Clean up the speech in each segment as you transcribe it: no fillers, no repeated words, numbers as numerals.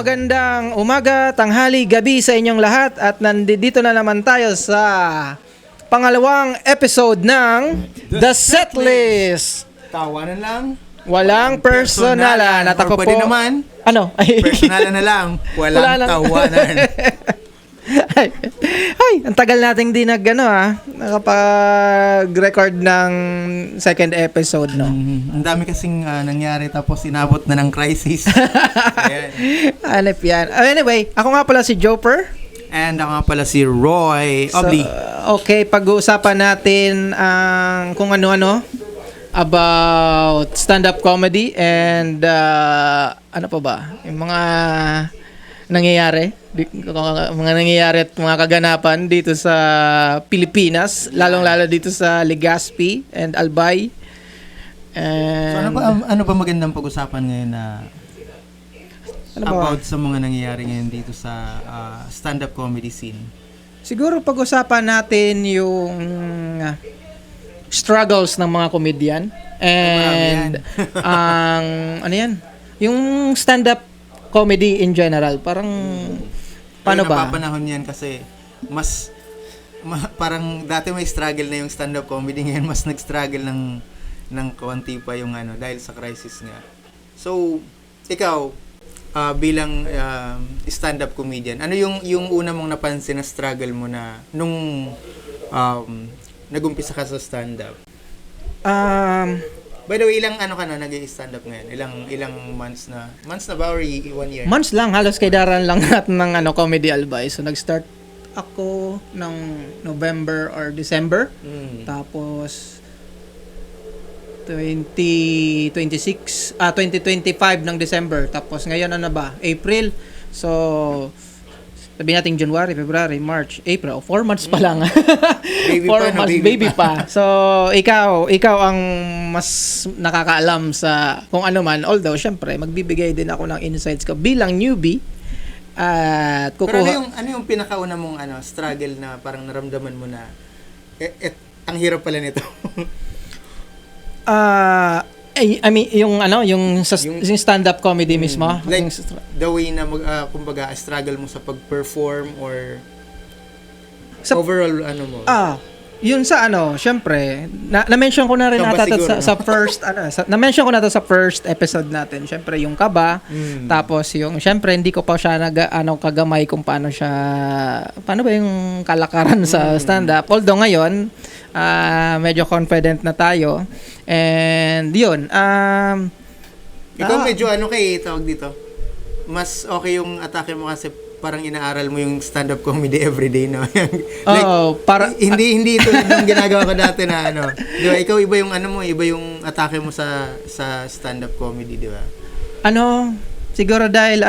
magandang umaga, tanghali, gabi sa inyong lahat at nandito na naman tayo sa pangalawang episode ng The Setlist. Tawanan lang. Walang personalan. At ako po, pwede naman, ano? personalan na lang. Walang tawanan. Ay, ang tagal nating di nakapag-record ng second episode, no? Ang dami kasing nangyari tapos inabot na ng crisis. Ayan. Hanip yan. Anyway, ako nga pala si Joper. And ako nga pala si Roy Obli. Okay, pag-uusapan natin ang kung ano-ano about stand-up comedy and ano pa ba? Yung mga nangyayari at mga kaganapan dito sa Pilipinas, lalong-lalo dito sa Legazpi and Albay. And So ano ba magandang pag-usapan ngayon na about sa mga nangyayari ngayon dito sa stand-up comedy scene? Siguro pag-usapan natin yung struggles ng mga comedian and ang ano yan? Yung stand-up comedy in general. Parang paano ba? Napapanahon yan kasi parang dati may struggle na yung stand-up comedy, ngayon mas nag-struggle ng kaunti pa yung dahil sa crisis nga. So, ikaw bilang stand-up comedian, ano yung una mong napansin na struggle mo na nung nag-umpisa ka sa stand-up? By the way, ilang ka na nag-stand up ngayon? Ilang months na? Months na ba or 1 year? Months lang, halos kay daran lang natin ng Comedy Albay. So nag-start ako ng November or December. Tapos 2025 ng December. Tapos ngayon April. So sabi natin January, February, March, April. 4 months pa lang. Baby 4 pa, months, baby pa. So, ikaw ang mas nakakaalam sa kung ano man. Although, syempre, magbibigay din ako ng insights ko bilang newbie. At kukuha... Pero ano yung pinakauna mong struggle na parang naramdaman mo na ang hirap pala nito? I mean, yung stand-up comedy mismo. Like, the way na kumbaga, struggle mo sa pag-perform or overall, mo? Yun sa syempre, na-mention ko na rin ata sa first, na-mention ko na to sa first episode natin. Syempre, yung kaba, tapos yung, syempre, hindi ko pa siya kagamay kung paano ba yung kalakaran sa stand-up. Although ngayon, medyo confident na tayo. And yun, ikaw medyo tawag dito, mas okay yung atake mo kasi parang inaaral mo yung stand-up comedy everyday, no? Like, hindi ito yung ginagawa ko dati na di ba? Ikaw iba yung iba yung atake mo sa stand-up comedy, di ba? Siguro dahil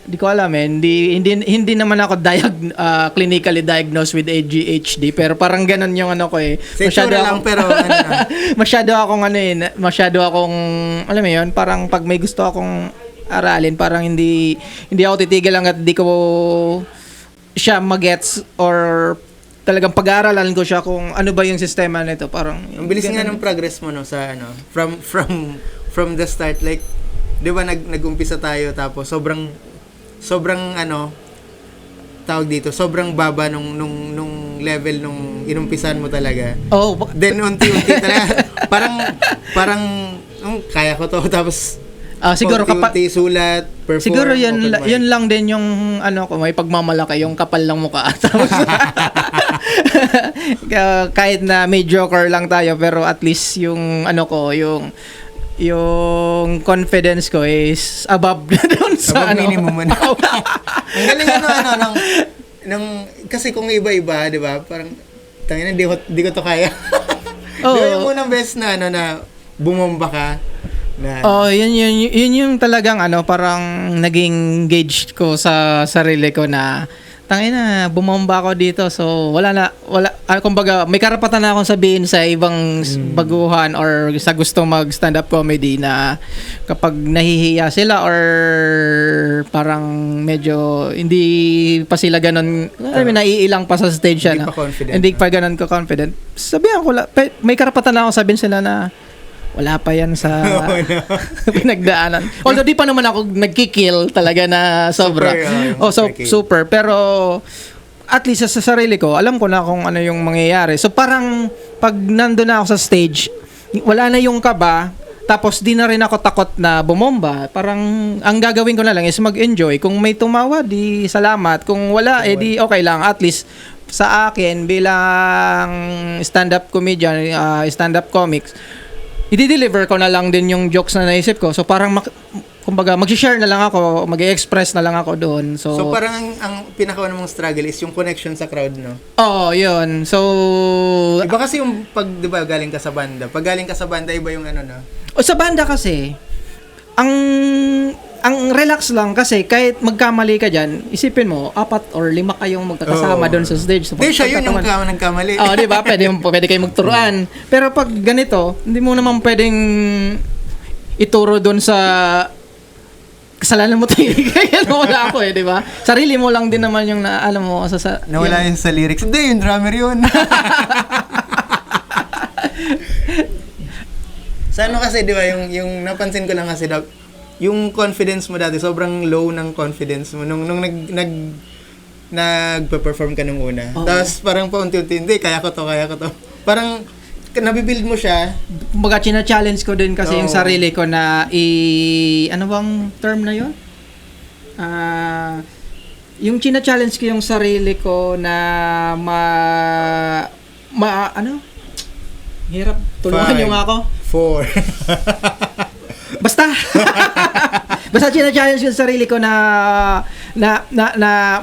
di ko alam hindi naman ako clinically diagnosed with ADHD, pero parang ganun yung ko masyado akong alam mo yun, parang pag may gusto akong aralin, parang hindi ako titigil hangga't di ko siya magets or talagang pag-aaralan ko siya kung ano ba yung sistema nito. Parang ang bilis nga ng progress mo sa from the start, like, di ba nag-umpisa tayo tapos sobrang tawag dito, sobrang baba nung level nung inumpisan mo talaga. Then unti-unti talaga parang kaya ko to, tapos siguro unti-unti sulat, perform. Siguro yun lang din yung ko, may pagmamalaki, yung kapal ng mukha. Kahit na mediocre lang tayo, pero at least yung yung confidence ko is above doon sa minimum mo na. Ang galing kasi kung iba-iba, di ba? Parang tangina, di ko to kaya. Di ba yung unang beses na bumomba ka? Yun yung talagang parang naging gauge ko sa sarili ko na tangina, bumomba ako dito. So wala kumbaga may karapatan na akong sabihin sa ibang baguhan or sa gustong mag stand-up comedy na kapag nahihiya sila or parang medyo hindi pa sila ganun, naiilang pa sa stage hindi pa confident, hindi pa ganun ko confident, sabihan ko may karapatan na akong sabihin sila na wala pa yan sa pinagdaanan. Although di pa naman ako nagkikill talaga na sobra. Super kill. Super. Pero at least sa sarili ko, alam ko na kung ano yung mangyayari. So parang pag nandun na ako sa stage, wala na yung kaba, tapos di na rin ako takot na bumomba. Parang ang gagawin ko na lang is mag-enjoy. Kung may tumawa, di salamat. Kung wala, di okay lang. At least sa akin bilang stand-up comedian, stand-up comics, i-deliver ko na lang din yung jokes na naisip ko. So parang kumbaga mag-share na lang ako, mag-express na lang ako doon. So parang ang pinakauna mong struggle is yung connection sa crowd, no? Oo, yun. So Iba kasi yung pag, di ba, galing ka sa banda. Pag galing ka sa banda, iba yung ano, no? o sa banda kasi, ang relax lang kasi kahit magkamali ka dyan, isipin mo, 4 or 5 kayong magkakasama doon sa stage. So, Di siya yun yung nagkamali. di ba? Pwede kayo magturuan. Pero pag ganito, hindi mo naman pwedeng ituro doon sa kasalanan mo tayo. Kaya nawala ako di ba? Sarili mo lang din naman yung alam mo Nawala yun sa lyrics. Hindi, yung drummer yun. Sa ano kasi, di ba, yung napansin ko lang kasi, yung confidence mo dati, sobrang low ng confidence mo nung nagpe-perform ka nung una. Tapos parang paunti-unti, hindi, kaya ko to. Parang nabibuild mo siya. Kumbaga, china-challenge ko din kasi yung sarili ko na ano bang term na yun? Yung china-challenge ko yung sarili ko na ano? Hirap. Tulungan nyo nga ako. 4. Basta china-challenge ko yung sarili ko na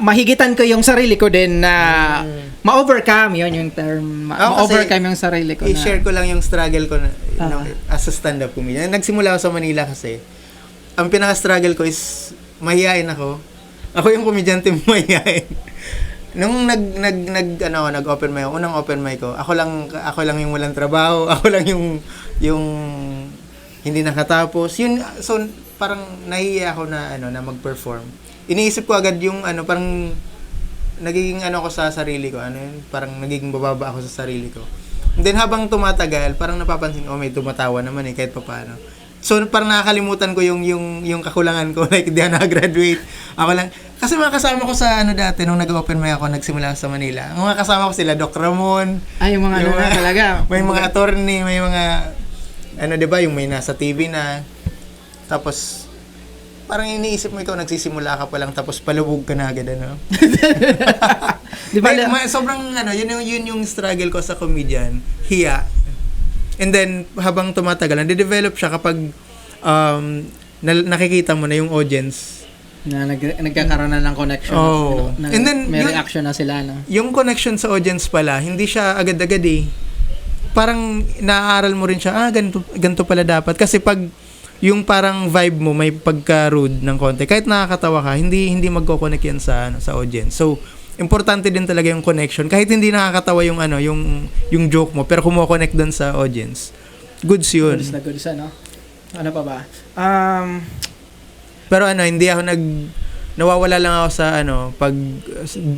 mahigitan ko yung sarili ko din na ma-overcome, yun yung term. Ma-overcome yung sarili ko. I-share ko lang yung struggle ko na, as a stand-up comedian. Nagsimula ako sa Manila kasi. Ang pinaka-struggle ko is mahihain ako. Ako yung komedyante mahihain. Nung nag-open mic, unang open mic ko, ako lang yung walang trabaho, ako lang yung hindi nakatapos. Yun, so parang nahihiya ako na mag-perform. Iniisip ko agad yung parang nagiging ako sa sarili ko, parang nagiging bababa ako sa sarili ko. And then habang tumatagal, parang napapansin ko, may tumatawa naman kahit papaano. So parang nakakalimutan ko yung kakulangan ko, like hindi ako nakagraduate. Ako lang kasi mga kasama ko sa dati nung nag-open mic ako, nagsimula sa Manila. Ang mga kasama ko sila Doc Ramon. Yung mga talaga. May mga attorney, may mga 'di ba, yung may nasa TV na. Tapos parang iniisip mo ikaw nagsisimula ka pa lang tapos palubog ka na agad Di ba? Sobrang yun yung struggle ko sa comedian, hiya. And then habang tumatagal, nade-develop siya kapag nakikita mo na yung audience na nagkakaroon na ng connection. And then may reaction na sila, no? Yung connection sa audience pala, hindi siya agad-agad Parang naaaral mo rin siya, ganito pala dapat. Kasi pag yung parang vibe mo may pagka-rude ng konti, kahit nakakatawa ka, hindi magko-connect yan sa audience. So, importante din talaga yung connection. Kahit hindi nakakatawa yung yung joke mo, pero kumo-connect doon sa audience. Goods yun. Goods, ano? Ano pa ba? Pero hindi ako nawawala lang ako sa pag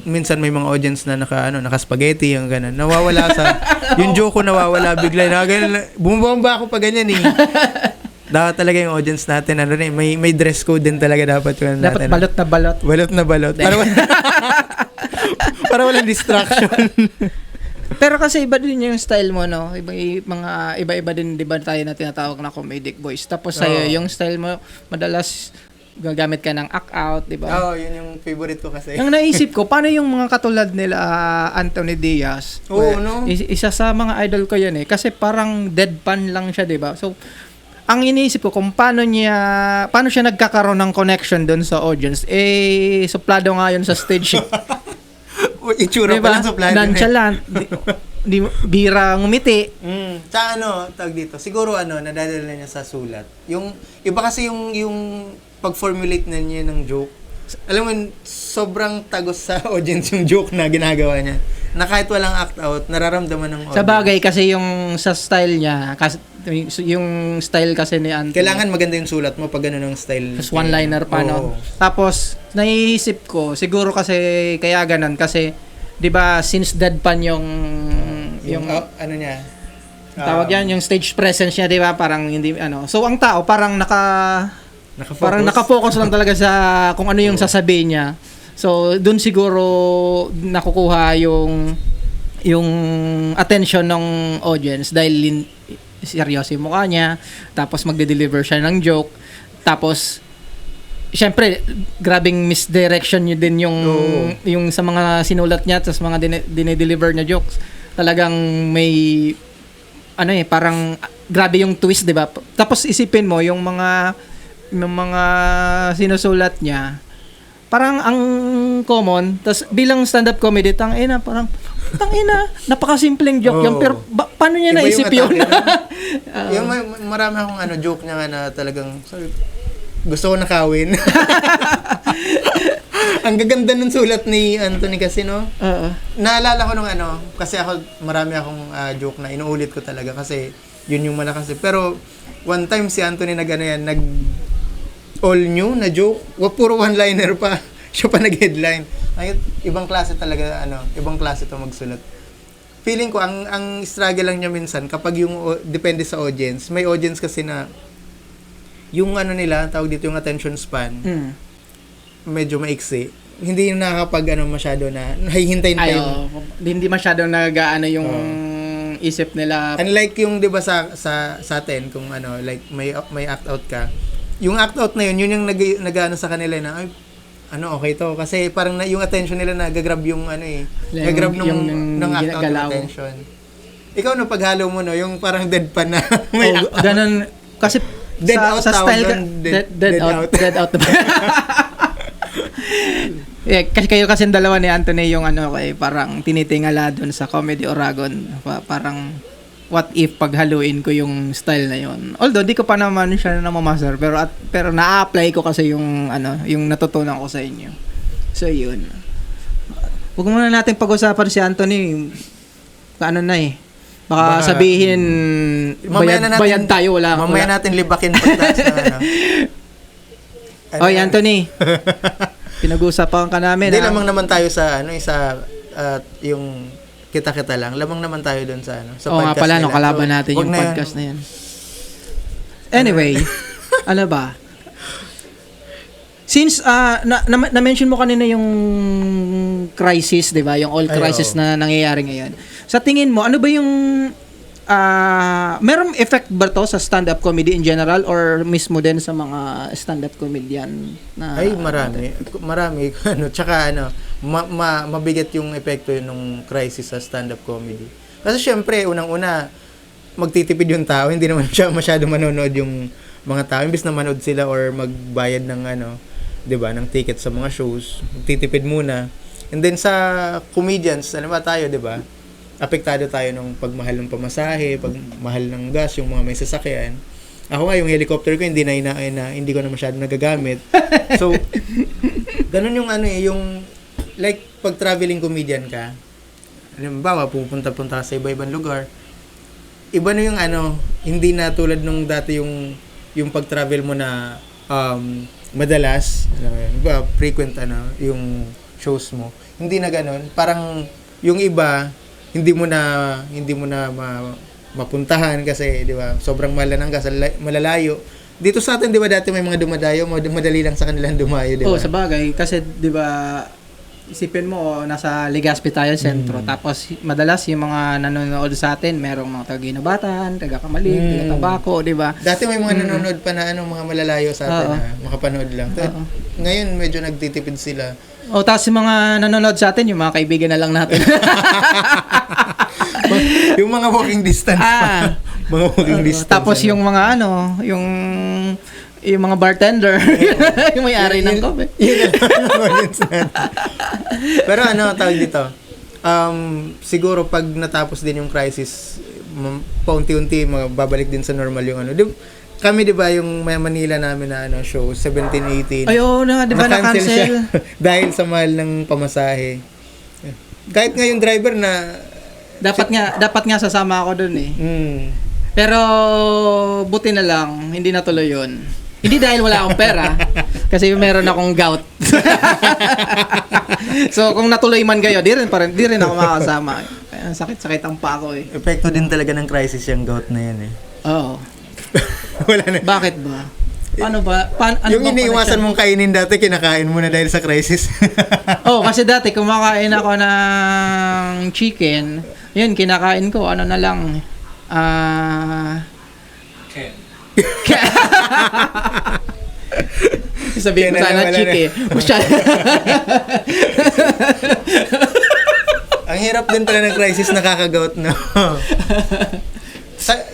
minsan may mga audience na naka-spaghetti, yung ganun. Nawawala sa yung joke ko nawawala bigla na ganun. Bumubomba ako pa ganyan Dapat talaga yung audience natin may dress code din talaga dapat yun natin. Dapat balot. Balot na balot. Para walang distraction. Pero kasi iba din yung style mo, no? Iba-iba din, di ba tayo na tinatawag na comedic voice. Tapos sa'yo, yung style mo, madalas gagamit ka ng act out, di ba? Yun yung favorite ko kasi. Yung naisip ko, paano yung mga katulad nila Anthony Diaz? No? Isa sa mga idol ko yun Kasi parang deadpan lang siya, di ba? So, ang iniisip ko kung paano siya nagkakaroon ng connection doon sa audience, suplado nga yun sa stage. Itsura diba? pa lang suplado. Nonchalant. Di bira ngumiti. Sa tawag dito, siguro nadadala niya sa sulat. Yung iba kasi yung pag-formulate na niya ng joke. Alam mo, sobrang tagos sa audience yung joke na ginagawa niya. Na kahit walang act out, nararamdaman ng audience. Sa bagay kasi yung sa style niya, kasi yung style kasi ni Anthony. Kailangan maganda yung sulat mo pag gano'n ang style. Tapos one-liner pa, no? Tapos, naiisip ko, siguro kasi kaya ganun, kasi, di ba, since deadpan yung niya, Tawag yan, yung stage presence niya, di ba? Parang hindi, ano. So, ang tao, parang Nakafocus. parang nakafocus lang talaga sa kung ano yung sasabihin niya. So, dun siguro nakukuha yung attention ng audience dahil seryoso yung mukha niya, tapos magde-deliver siya ng joke, tapos syempre, grabing misdirection nyo din yung sa mga sinulat niya, tapos mga dinedeliver niya jokes. Talagang may parang grabe yung twist, 'di ba? Tapos isipin mo yung mga sinusulat niya, parang ang common, tas bilang stand-up comedy, tangina, napakasimpleng joke yun, pero paano niya Iba naisip yung yun? atake, yung marami akong joke niya nga na talagang gusto ko nakawin. Ang gaganda ng sulat ni Anthony kasi, no? Naalala ko nung kasi marami akong joke na inuulit ko talaga kasi yun yung malakas. Pero one time si Anthony nag all new na joke, puro one-liner pa. Siya pa nag-headline. Ay, ibang klase talaga, ibang klase to magsulat. Feeling ko, ang struggle lang niya minsan, kapag depende sa audience, may audience kasi na, yung nila, tawag dito yung attention span, medyo maiksi. Hindi yung nakakapag, masyado na, nahihintayin pa yung... Hindi masyado yung isip nila. Unlike yung, di ba, sa atin, kung like, may act out ka, yung act out na yun yung nag-ano sa kanila na, ay, okay to. Kasi parang yung attention nila nagagrab yung nagagrab ng act out yung attention. Ikaw paghalo mo, yung parang deadpan na may act out. Ganun. Kasi dead out sa style dead out. Dead out. Kasi kayo kasi dalawa ni Anthony yung parang tinitingala doon sa Comedy Oragon. Parang what if paghaluin ko yung style na yon. Although di ko pa naman siya namamaster, pero na-apply ko kasi yung yung natutunan ko sa inyo. So yun. Huwag muna natin pag-usapan si Anthony. Baka sabihin bayad tayo, wala. Mamaya natin libakin pagtaas na Oy, Anthony. Pinag-uusapan ka namin. Hindi lamang naman tayo sa yung kita-kita lang. Lamang naman tayo doon sa sa podcast. Oo nga pala, nila. kalaban natin yung podcast na yan. Anyway, ba? Since na-mention mo kanina yung crisis, 'di ba? Yung oil crisis na nangyayari ngayon. Sa tingin mo, ano ba yung merong effect ba to sa stand-up comedy in general or mismo din sa mga stand-up comedian na marami tsaka mabigat yung epekto ng crisis sa stand-up comedy. Kasi syempre unang-una magtitipid yung tao, hindi naman siya masyado manonood yung mga tao, imbes na manood sila or magbayad ng 'di ba, ng ticket sa mga shows, magtitipid muna. And then sa comedians, tayo, 'di ba? Apektado tayo ng pagmahal ng pamasahe, pagmahal ng gas, yung mga may sasakyan. Ako nga, yung helicopter ko, hindi hindi ko na masyado nagagamit. So, ganun yung yung, like, pag traveling comedian ka, halimbawa, pupunta sa iba-ibang lugar, iba na yung hindi na tulad nung dati yung pag-travel mo na madalas, frequent yung shows mo. Hindi na ganun. Parang, yung iba, hindi mo na mapuntahan kasi 'di ba sobrang mahal ng gas, malalayo. Dito sa atin 'di ba dati may mga dumadayo, madali lang sa kanilang dumayo, 'di ba? Sa bagay kasi 'di ba isipin mo nasa Legazpi tayo sentro, tapos madalas yung mga nanonood sa atin merong mga taga-Ginobatan, taga-Kamalig, taga-Tabaco, 'di ba? Dati may mga nanonood pa na mga malalayo sa atin na makapanood lang. Ngayon medyo nagtitipid sila. Tapos yung mga nanonood sa atin, yung mga kaibigan na lang natin. Yung mga walking distance pa. Mga walking distance. Tapos yung mga yung mga bartender, yung may-ari ng kobe. Pero tawag dito, siguro pag natapos din yung crisis, paunti-unti babalik din sa normal yung kami 'di ba yung Manila namin na show 17-18. Ay, di ba na-cancel? Dahil sa mahal ng pamasahe. Kahit nga yung driver na dapat nga sasama ako doon eh. Pero buti na lang hindi natuloy 'yon. Hindi dahil wala akong pera, kasi meron akong gout. So kung natuloy man kayo, di rin ako makakasama. Ang sakit-sakit ang pa ko eh. Epekto din talaga ng crisis yung gout na yan eh. Oo. Wala na. Bakit ba? Paano ba? Ano Yung bang iniiwasan connection? mong kainin dati, kinakain mo na dahil sa crisis. Oh, kasi dati kumakain ako ng chicken. Yun, kinakain ko. Ano na lang. Sabihin ko Yan na sana lang, wala chicken. Ang hirap din pala ng crisis, nakaka-gout, no?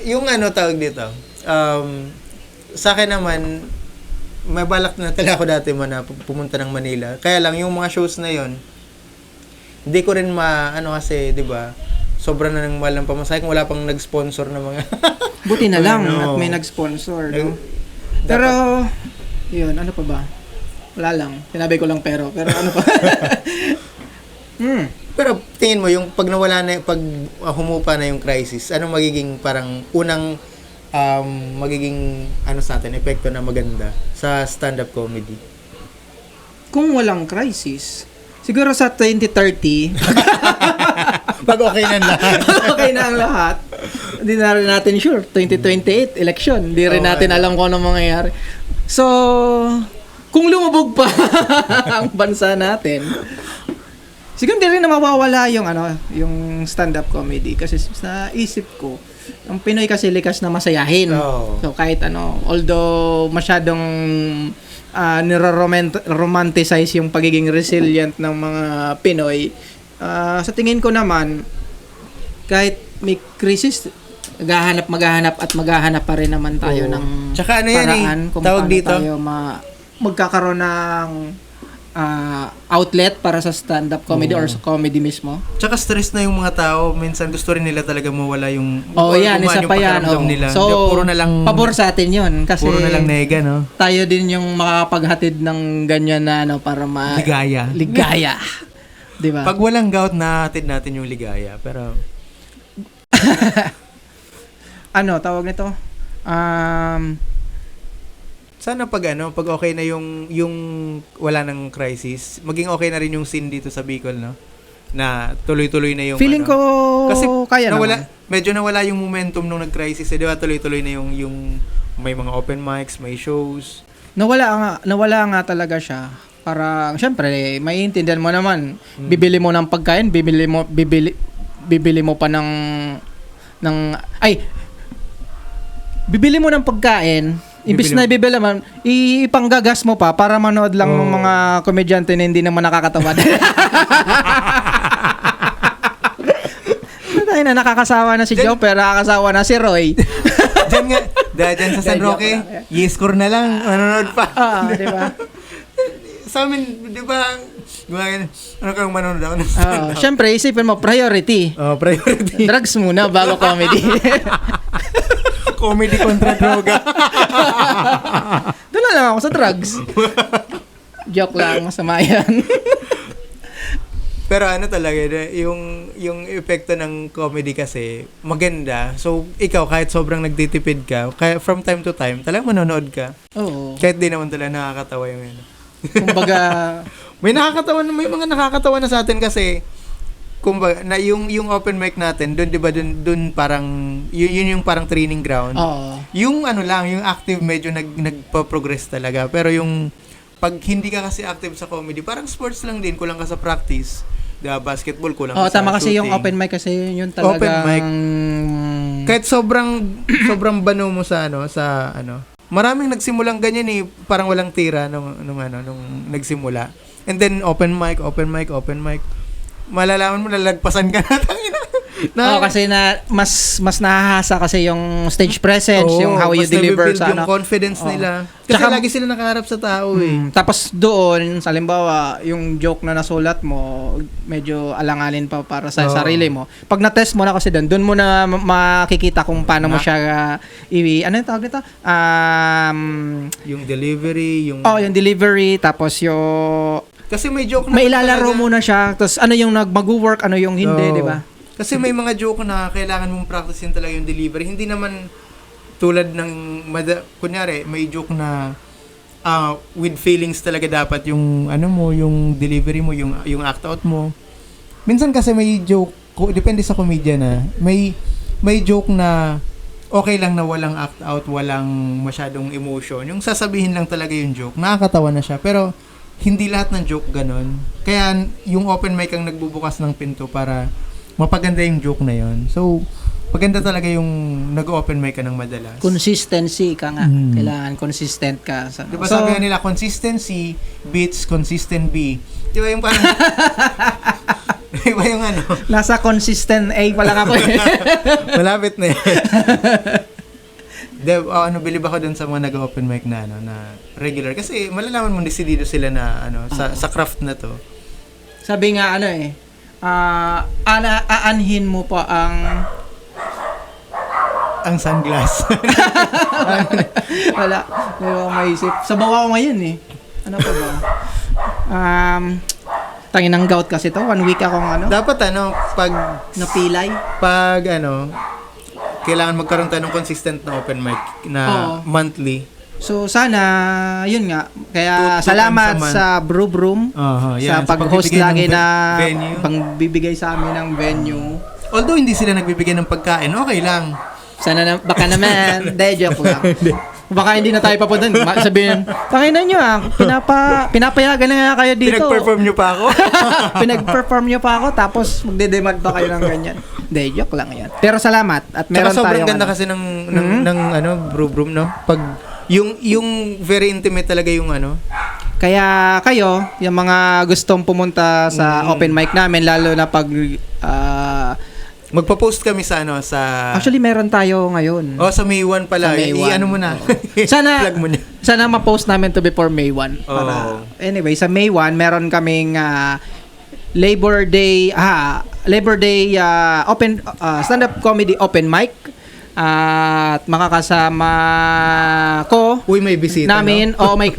Yung ano tawag dito, sa akin naman, may balak na talaga ako dati na pumunta ng Manila. Kaya lang, yung mga shows na yon hindi ko rin kasi, di ba, sobra na ng mahal ng pamasahe kung wala pang nag-sponsor na mga... Buti na lang Ano? at may nag-sponsor. No? Dapat- Pero, yun, ano pa ba? Wala lang. Sinabi ko lang pero ano pa? Pero tingin mo, yung pag nawala na, pag humupa na yung crisis, anong magiging parang unang magiging sa atin, epekto na maganda sa stand-up comedy? Kung walang crisis, siguro sa 2030, Pag okay na lahat. okay na ang lahat. Hindi na rin natin sure. 2028, election. Hindi rin natin alam kung ano mangyayari. So, kung lumubog pa ang bansa natin, siguro hindi rin na mawawala yung stand-up comedy. Kasi sa isip ko, ang Pinoy kasi likas na masayahin. Oo. So, kahit although masyadong niroromanticize yung pagiging resilient ng mga Pinoy, sa tingin ko naman, kahit may crisis, maghahanap pa rin naman tayo Oo. ng Tsaka ano yan paraan kung tawag paano dito? tayo magkakaroon ng outlet para sa stand-up comedy or sa comedy mismo. Tsaka stress na yung mga tao. Minsan gusto rin nila talaga mawala yung... Oh, or yan, gumaan isa yung pa yan. pakiramdam nila. So, Puro na lang... pabor sa atin yun. Kasi Puro na lang nega, no? tayo din yung makakapaghatid ng ganyan na para Ligaya. ligaya. Di ba? Pag walang gout, nahatid natin yung ligaya. Pero... Tawag nito? Sana pag okay na yung wala ng crisis, maging okay na rin yung scene dito sa Bicol, no? Na tuloy-tuloy na yung Feeling ko kasi kaya nawala, naman. medyo nawala yung momentum nung nag-crisis, di ba? Tuloy-tuloy na yung may mga open mics, may shows. Nawala nga talaga siya. Parang syempre, maiintindihan mo naman. Bibili mo ng pagkain, bibili mo pa ng bibili mo ng pagkain, imbis na ibibili man, ipanggagas mo pa para manood lang ng mga komedyante na hindi naman nakakatawa. Tayo na nakakasawa na si Joe, pero nakakasawa na si Roy. Diyan sa San Roque, Yescore na lang, manonood pa. Di ba? Sa amin, di ba, kang manonood ako ng stand-up? Syempre, isipin mo, priority. Priority. Drugs muna bago comedy. Comedy kontra droga. Doon na lang ako sa drugs. Joke lang, masama yan. Pero talaga, yung epekto ng comedy kasi, maganda. So, ikaw, kahit sobrang nagtitipid ka, from time to time, talagang manonood ka. Oo. Kahit di naman talaga nakakatawa yung Kumbaga, may mga nakakatawa na sa atin kasi, kumbaga, na yung open mic natin, doon 'di ba doon parang yun yung parang training ground. oo. Yung yung active medyo nagpa-progress talaga. Pero yung pag hindi ka kasi active sa comedy, parang sports lang din, kulang ka sa practice. Diba, basketball, kulang ka sa Tama kasi shooting. yung open mic kasi yun talagang Open mic. Kahit sobrang bano mo sa maraming nagsimulang ganyan parang walang tira nung nagsimula. And then open mic. Malalaman mo nalagpasan ka na. kasi mas nahahasa kasi yung stage presence, yung how you mas deliver nabibuild sa yung confidence nila. Kasi Tsaka- lagi sila nakaharap sa tao Tapos doon, halimbawa, yung joke na nasulat mo, medyo alanganin pa para sa Oo. sarili mo. Pag na-test mo na kasi doon mo na makikita kung paano mo siya ano yung tawag nito? Yung delivery, yung... Yung delivery, tapos yung Kasi may joke na... may ilalaro mo na siya, tapos ano yung mag-work, ano yung hindi, Oo. di ba? Kasi may mga joke na kailangan mong practicein talaga yung delivery. Hindi naman tulad ng... kunyari, may joke na with feelings talaga dapat yung yung delivery mo, yung act out mo. Minsan kasi may joke depende sa comedian na may joke na okay lang na walang act out, walang masyadong emotion. Yung sasabihin lang talaga yung joke, nakakatawa na siya. Pero hindi lahat ng joke ganon. Kaya yung open mic ang nagbubukas ng pinto para mapaganda yung joke na yon. So, maganda talaga yung nag-open mic ka ng madalas. Consistency ka nga. Mm. Kailangan consistent ka. Diba sabi nga nila, consistency beats consistent B. Diba yung parang... diba yung ano? Nasa consistent A pa lang ako eh. Malapit na yan. Bilib ako dun sa mga nag-open mic na na regular kasi malalaman mo desidido sila na sa craft na to. Sabi nga aanhin mo pa ang sunglass. Wala. Hindi ko maisip. Sabaw ako ngayon eh. Ano pa ba? Tangin ng gout kasi to. 1 week akong Dapat napilay. Kailangan magkaroon tayo ng consistent na open mic na monthly. So sana, yun nga. Kaya Two salamat times a month. sa Brew Broom sa pag-host lagi na pangbibigay sa amin ng venue. Although hindi sila nagbibigay ng pagkain, okay lang. Sana baka naman. Hindi, joke lang. Baka hindi na tayo papunta. Sabihin, pakinan nyo pinapayagan na kayo dito. Pinag-perform nyo pa ako? Pinag-perform nyo pa ako, tapos magde-demand pa kayo ng ganyan. Hindi, joke lang yan. Pero salamat. At meron Tsaka sobrang tayong ganda kasi ng Brew Broom, no? Pag, yung very intimate talaga yung Kaya kayo, yung mga gustong pumunta sa open mic namin, lalo na pag magpo-post kami sa sa actually meron tayo ngayon. sa May 1 pala. Sa May 1. Mo na. Sana Plug mo na. sana ma-post namin to before May 1 para anyway, sa May 1 meron kaming Labor Day open stand-up comedy open mic. At makakasama ko Uy, may bisita namin may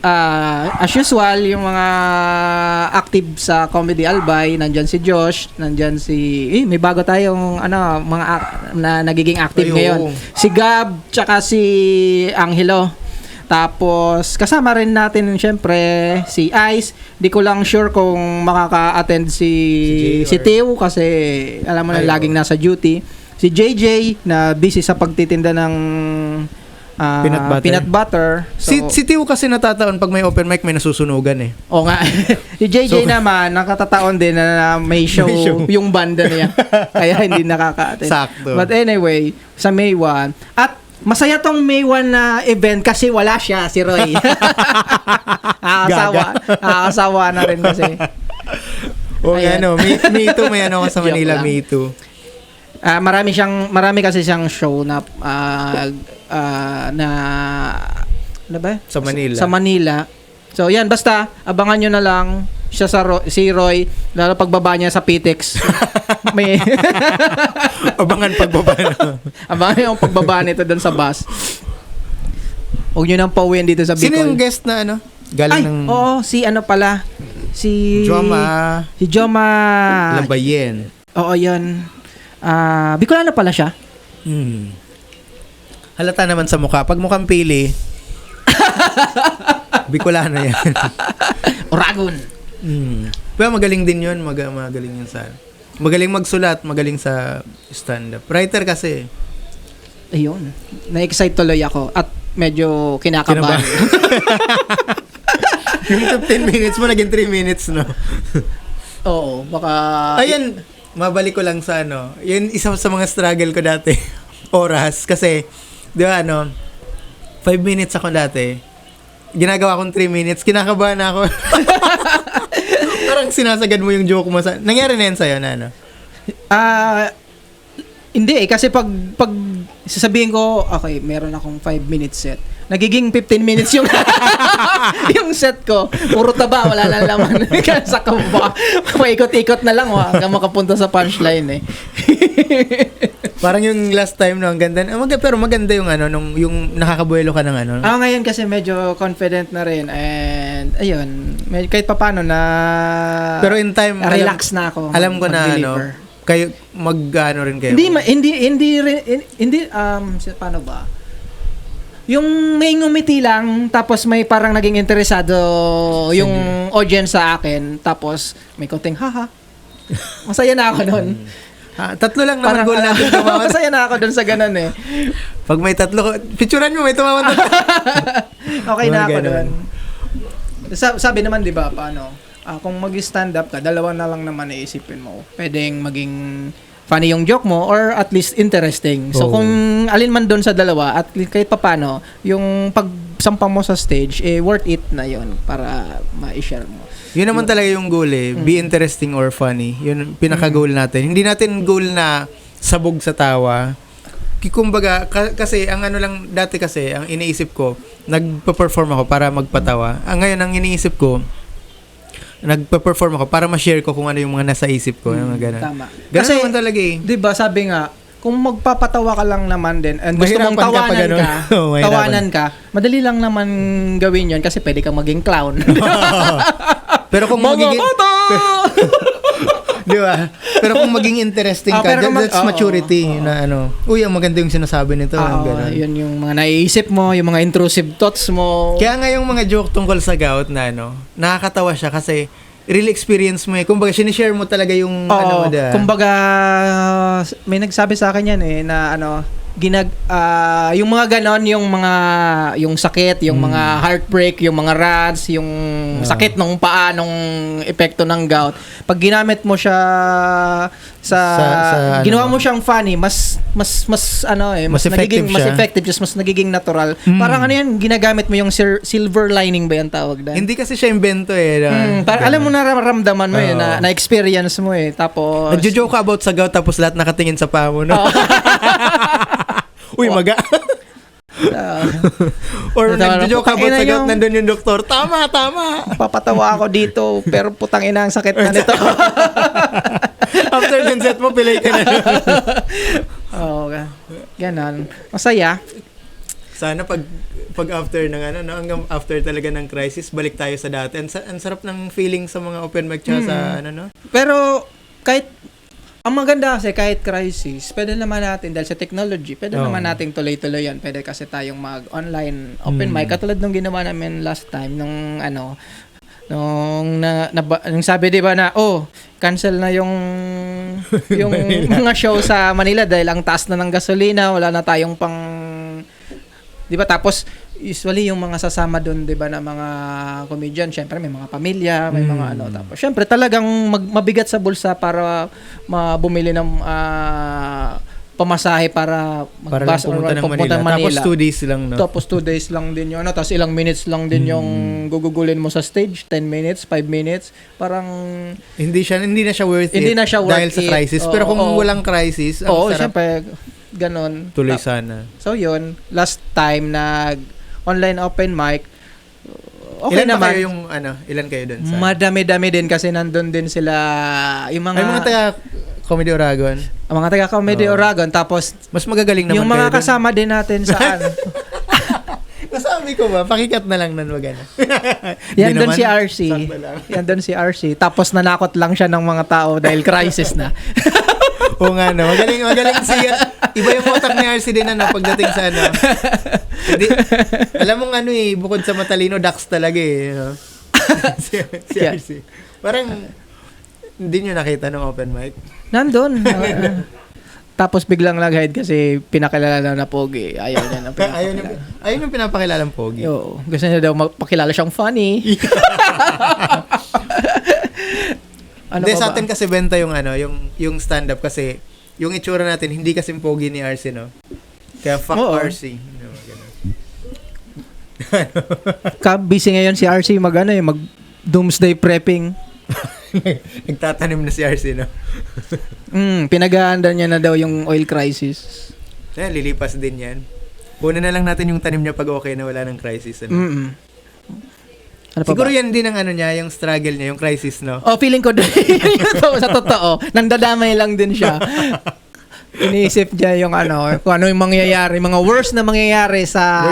as usual yung mga active sa Comedy Albay, nandyan si Josh, nandyan may bago tayong mga na nagiging active ngayon, si Gab tsaka si Angelo. Tapos kasama rin natin syempre si Ice. Di ko lang sure kung makaka-attend si Teo kasi alam mo na laging nasa duty. Si JJ na busy sa pagtitinda ng peanut butter. So, si Tio kasi natataon pag may open mic may nasusunugan eh. Oo nga. Si JJ naman nakatataon din na may show yung banda niya. Kaya hindi nakaka-attend. Sakto. But anyway, sa May 1 at masaya tong May 1 na event kasi wala siya, si Roy. Nakakasawa na rin kasi. Me too, may sa Manila, Me too. Marami kasi siyang show na ano ba? Sa Manila. So yan, basta abangan nyo na lang siya si Roy, lalo pagbaba niya sa PTEX. May abangan pagbaba na. Abangan yung pagbaba nito doon sa bus. Huwag nyo nang pauwian dito sa Bicol. Sino yung guest na galing si pala. Si Joma Labayen. Oo, yun. Bicolano pala siya. Halata naman sa mukha. Pag mukhang pili, Bicolano yan. Oragon. Pero magaling din yun. Magaling yun sa... Magaling magsulat. Magaling sa stand-up. Writer kasi. Ayun. Na-excite tuloy ako. At medyo kinakabahan. Yung 15 minutes mo, naging 3 minutes, no? Oo. Baka... Ayan. Mabalik ko lang sa yun isa sa mga struggle ko dati. Oras. Kasi, di ba 5 minutes ako dati. Ginagawa kong 3 minutes. Kinakabahan ako. Parang sinasagad mo yung joke mo. Nangyari na yan sa'yo na hindi kasi pag sasabihin ko, okay, meron akong 5 minutes set. Nagiging 15 minutes yung yung set ko. Puro taba, wala lang laman. Sa kaba. Paikot-ikot na lang hanggang makapunta sa punchline eh. Parang yung last time ang ganda. Pero maganda yung yung nakakabuelo ka ng Ngayon kasi medyo confident na rin and ayun, kahit papaano na pero in time relax na ako. Alam ko na kayo rin kayo. Hindi paano ba? Yung may ngumiti lang, tapos may parang naging interesado yung audience sa akin, tapos may konting haha. Masaya na ako doon. Tatlo lang naman goal natin tumawa. Masaya na ako doon sa ganun eh. Pag may tatlo, picturean mo, may tumawa tatlo. Okay na ako Mga ganun. doon. Sabi naman 'di ba paano? Kung mag-stand up ka, dalawa na lang naman iisipin mo. Pwedeng maging funny yung joke mo or at least interesting. So Oo. kung alin man doon sa dalawa at kahit papaano, yung pagsampa mo sa stage worth it na 'yon para ma-share mo. Yun naman talaga yung goal eh. Be interesting or funny. Yun pinaka-goal natin. Hindi natin goal na sabog sa tawa. Kumbaga, kasi ang ano lang dati kasi, ang iniisip ko, nagpa-perform ako para magpatawa. Ngayon, ang iniisip ko, nagpa-perform ako para ma-share ko kung ano yung mga nasa isip ko. Yung mga ganun. Tama. Ganun Kasi, naman talaga eh. 'di ba, sabi nga, kung magpapatawa ka lang naman din and gusto mong Mahirapan ka pag tawanan ganun. ka, Oo, mahirapan. tawanan ka, madali lang naman gawin 'yon kasi pwede kang maging clown. Pero kung Mga magiging... bata! Di ba? Pero kung maging interesting ka, pero kung that's oo, maturity na ano. Uy, ang maganda yung sinasabi nito. Oo, ganun. yun yung mga naiisip mo, yung mga intrusive thoughts mo. Kaya nga yung mga joke tungkol sa gout na ano, nakakatawa siya kasi real experience mo eh. Kumbaga, sinishare mo talaga yung ano mo da. Kumbaga, may nagsabi sa akin yan na yung mga ganon, yung sakit, yung mga heartbreak, yung mga rants, yung sakit ng paa, nung epekto ng gout. Pag ginamit mo siya ginawa mo siyang funny, mas effective nagiging mas siya. effective, just mas nagiging natural. Parang ano yan, ginagamit mo yung silver lining ba yung tawag doon? Hindi kasi siya invento eh. Alam mo, nararamdaman mo Oo. na-experience mo tapos Nagjo-joke ka about sa gout tapos lahat nakatingin sa paa mo, no? Uy, maga. Or nagjo-joke ka about sa gout, nandun yung doktor. Tama. papatawa ako dito pero putang ina ang sakit na nito. After dun set mo, pilay ka na. Oo, ganon. Masaya. Sana pag after ng ano, no, hanggang after talaga ng crisis, balik tayo sa dati. Ang sarap ng feeling sa mga open mic tsaka sa ano, no? Pero kahit ang maganda kasi kahit crisis, pwede naman natin dahil sa technology, pwede naman nating tuloy-tuloy yan. Pwede kasi tayong mag-online open mic katulad nung ginawa namin last time nung nung sabi 'di ba na cancel na yung mga show sa Manila dahil ang taas na ng gasolina, wala na tayong pang 'di ba, tapos usually yung mga sasama doon 'di ba na mga comedian, syempre may mga pamilya, may mga tapos syempre talagang mabigat sa bulsa para bumili ng pamasahe para lang pumunta ng Manila. Tapos 2 days lang, no? Tapos 2 days lang din yun. Tapos ilang minutes lang din yung gugugulin mo sa stage. 10 minutes, 5 minutes. Parang hindi na siya worth Hindi it na siya worth dahil sa it. crisis. Pero kung walang crisis, ang sarap. syempre, ganon. Tuloy sana. So yun, last time online open mic, okay Ilan naman. ba kayo ilan kayo doon? Madami-dami din kasi nandun din sila yung mga... Ay, mga taga Comedy Oragon. Ang mga taga Comedy Oragon. Tapos, mas magagaling naman yung mga kayo kasama din natin sa Nasabi ko ba? Pakikat na lang nan wag na. Yan doon si RC. Yan doon si RC. Tapos nanakot lang siya ng mga tao dahil crisis na. Oo nga no. Magaling siya. Iba yung utak ni RC din pagdating sa Hindi, alam mo bukod sa matalino, Dax talaga eh. No? si RC. Parang hindi nyo nakita ng open mic? Nandun. Tapos biglang nag-hide kasi pinakilala na pogi. Ayaw niya na pinapakilala. Ayaw yung pinapakilalang pogi. Oo. Gusto niya daw magpakilala siyang funny. Hindi, sa atin kasi benta yung yung stand-up kasi yung itsura natin, hindi kasi pogi ni RC, no? Kaya fuck RC. Busy ngayon si RC mag doomsday prepping. Nagtatanim na si RC, no? Pinag-aandar niya na daw yung oil crisis. Lilipas din yan. Kunin na lang natin yung tanim niya pag okay na wala ng crisis. Ano Siguro yan din ang niya, yung struggle niya, yung crisis, no? Feeling ko din. Sa totoo, nandadamay lang din siya. Iniisip niya yung kung ano yung mangyayari, mga worst na mangyayari sa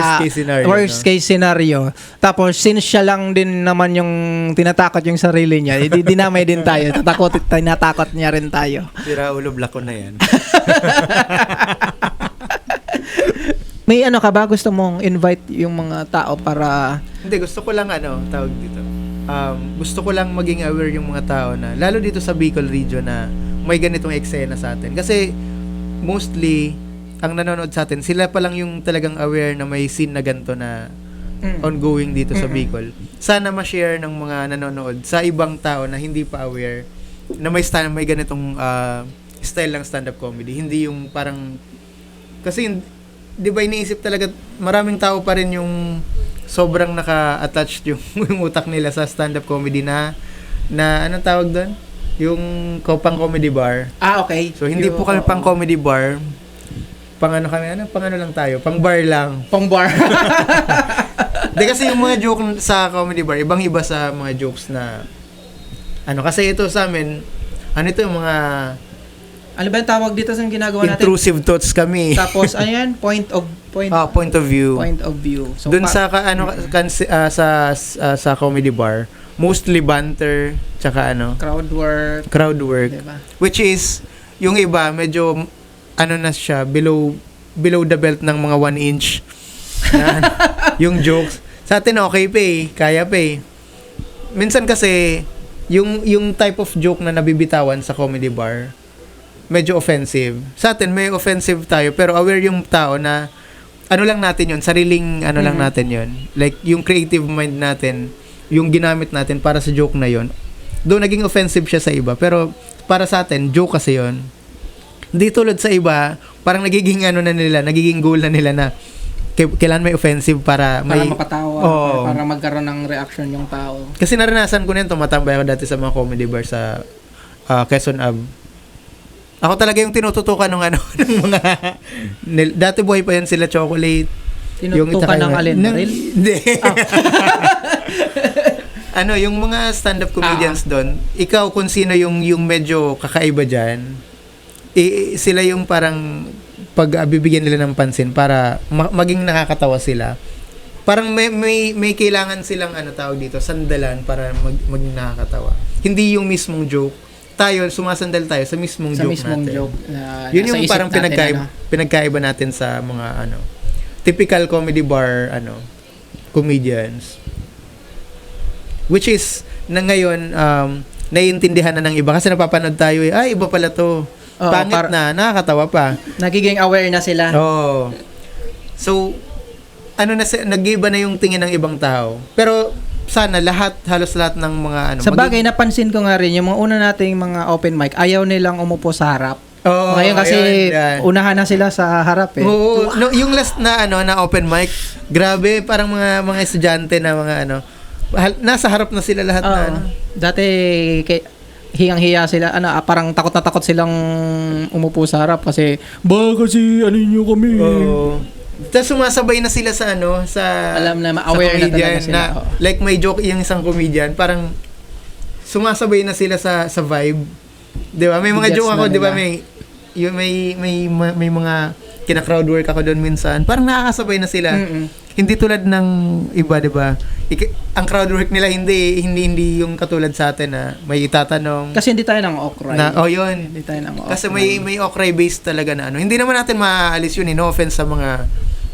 worst case scenario. Tapos since siya lang din naman yung tinatakot yung sarili niya, dinamay din tayo. Tinatakot niya rin tayo. Sira ulo, black na yan. May ka ba? Gusto mong invite yung mga tao para... Hindi, gusto ko lang tawag dito. gusto ko lang maging aware yung mga tao na, lalo dito sa Bicol region na may ganitong eksena sa atin. Kasi, mostly, ang nanonood sa atin, sila pa lang yung talagang aware na may scene na ganito na ongoing dito sa Bicol. Sana ma-share ng mga nanonood sa ibang tao na hindi pa aware na may ganitong style ng stand-up comedy. Hindi yung parang, kasi, di ba iniisip talaga, maraming tao pa rin yung sobrang naka-attached yung, yung utak nila sa stand-up comedy na anong tawag doon? Yung pang comedy bar. Okay. So, hindi po kami pang comedy bar. Pang ano lang tayo? Pang bar lang. Pang bar. Hindi kasi yung mga joke sa comedy bar, ibang-iba sa mga jokes na, kasi ito sa amin, ito yung mga Ano ba yung tawag dito sa ginagawa natin? intrusive thoughts kami. Tapos, ano yan? Point of view. Point of view. So, dun sa sa comedy bar, mostly banter, tsaka crowd work. Diba? Which is, yung iba, medyo, na siya, below the belt ng mga 1 inch. Yung jokes. Sa atin, okay pa kaya pa Minsan kasi, yung type of joke na nabibitawan sa comedy bar, medyo offensive. Sa atin, may offensive tayo, pero aware yung tao na, lang natin yun, sariling, lang natin yun. Like, yung creative mind natin, yung ginamit natin para sa joke na yun, doon naging offensive siya sa iba, pero para sa atin, joke kasi yun. Hindi tulad sa iba, parang nagiging nagiging goal na nila na kailan may offensive para mapatawa, para magkaroon ng reaction yung tao. Kasi naranasan ko nito, tumatambay ako dati sa mga comedy bar sa Quezon Ave. Ako talaga yung tinututukan ng mga dati buhay pa yan sila Chocolate. Tinutukan ng alin? Hindi. Yung mga stand-up comedians doon, ikaw kung sino yung medyo kakaiba dyan, sila yung parang bibigyan nila ng pansin para maging nakakatawa sila. Parang may kailangan silang tawag dito, sandalan para maging nakakatawa. Hindi yung mismong joke. Tayo, sumasandal tayo sa mismong joke natin. Yun yung parang pinagkaiba natin sa mga typical comedy bar comedians. Which is, na ngayon, naiintindihan na ng iba. Kasi napapanood tayo iba pala to. Pangit nakakatawa pa. Nagiging aware na sila. Oo. So, nag-iba na yung tingin ng ibang tao. Pero, sana halos lahat ng mga Sa bagay, napansin ko nga rin, yung mga una nating mga open mic, ayaw nilang umupo sa harap. Ngayon kasi, unahan na sila sa harap Oo. Yung last na open mic, grabe, parang mga estudyante na mga nasa harap na sila lahat na Dati, hiyang-hiya sila, parang takot na takot silang umupo sa harap kasi, kasi niyo kami. Tapos sumasabay na sila sa alam na, aware na talaga sila. Like may joke yung isang comedian, parang sumasabay na sila sa vibe. 'Di ba? May mga joke ako, 'di ba? May mga kina-crowd work ako doon minsan. Parang nakakasabay na sila. Hindi tulad ng iba, 'di ba? Ang crowd work nila hindi yung katulad sa atin na may itatanong. Kasi hindi tayo nang okray. Yun. Hindi tayo nang okray. Kasi may okray based talaga na Hindi naman natin maaalis yun, no offense sa mga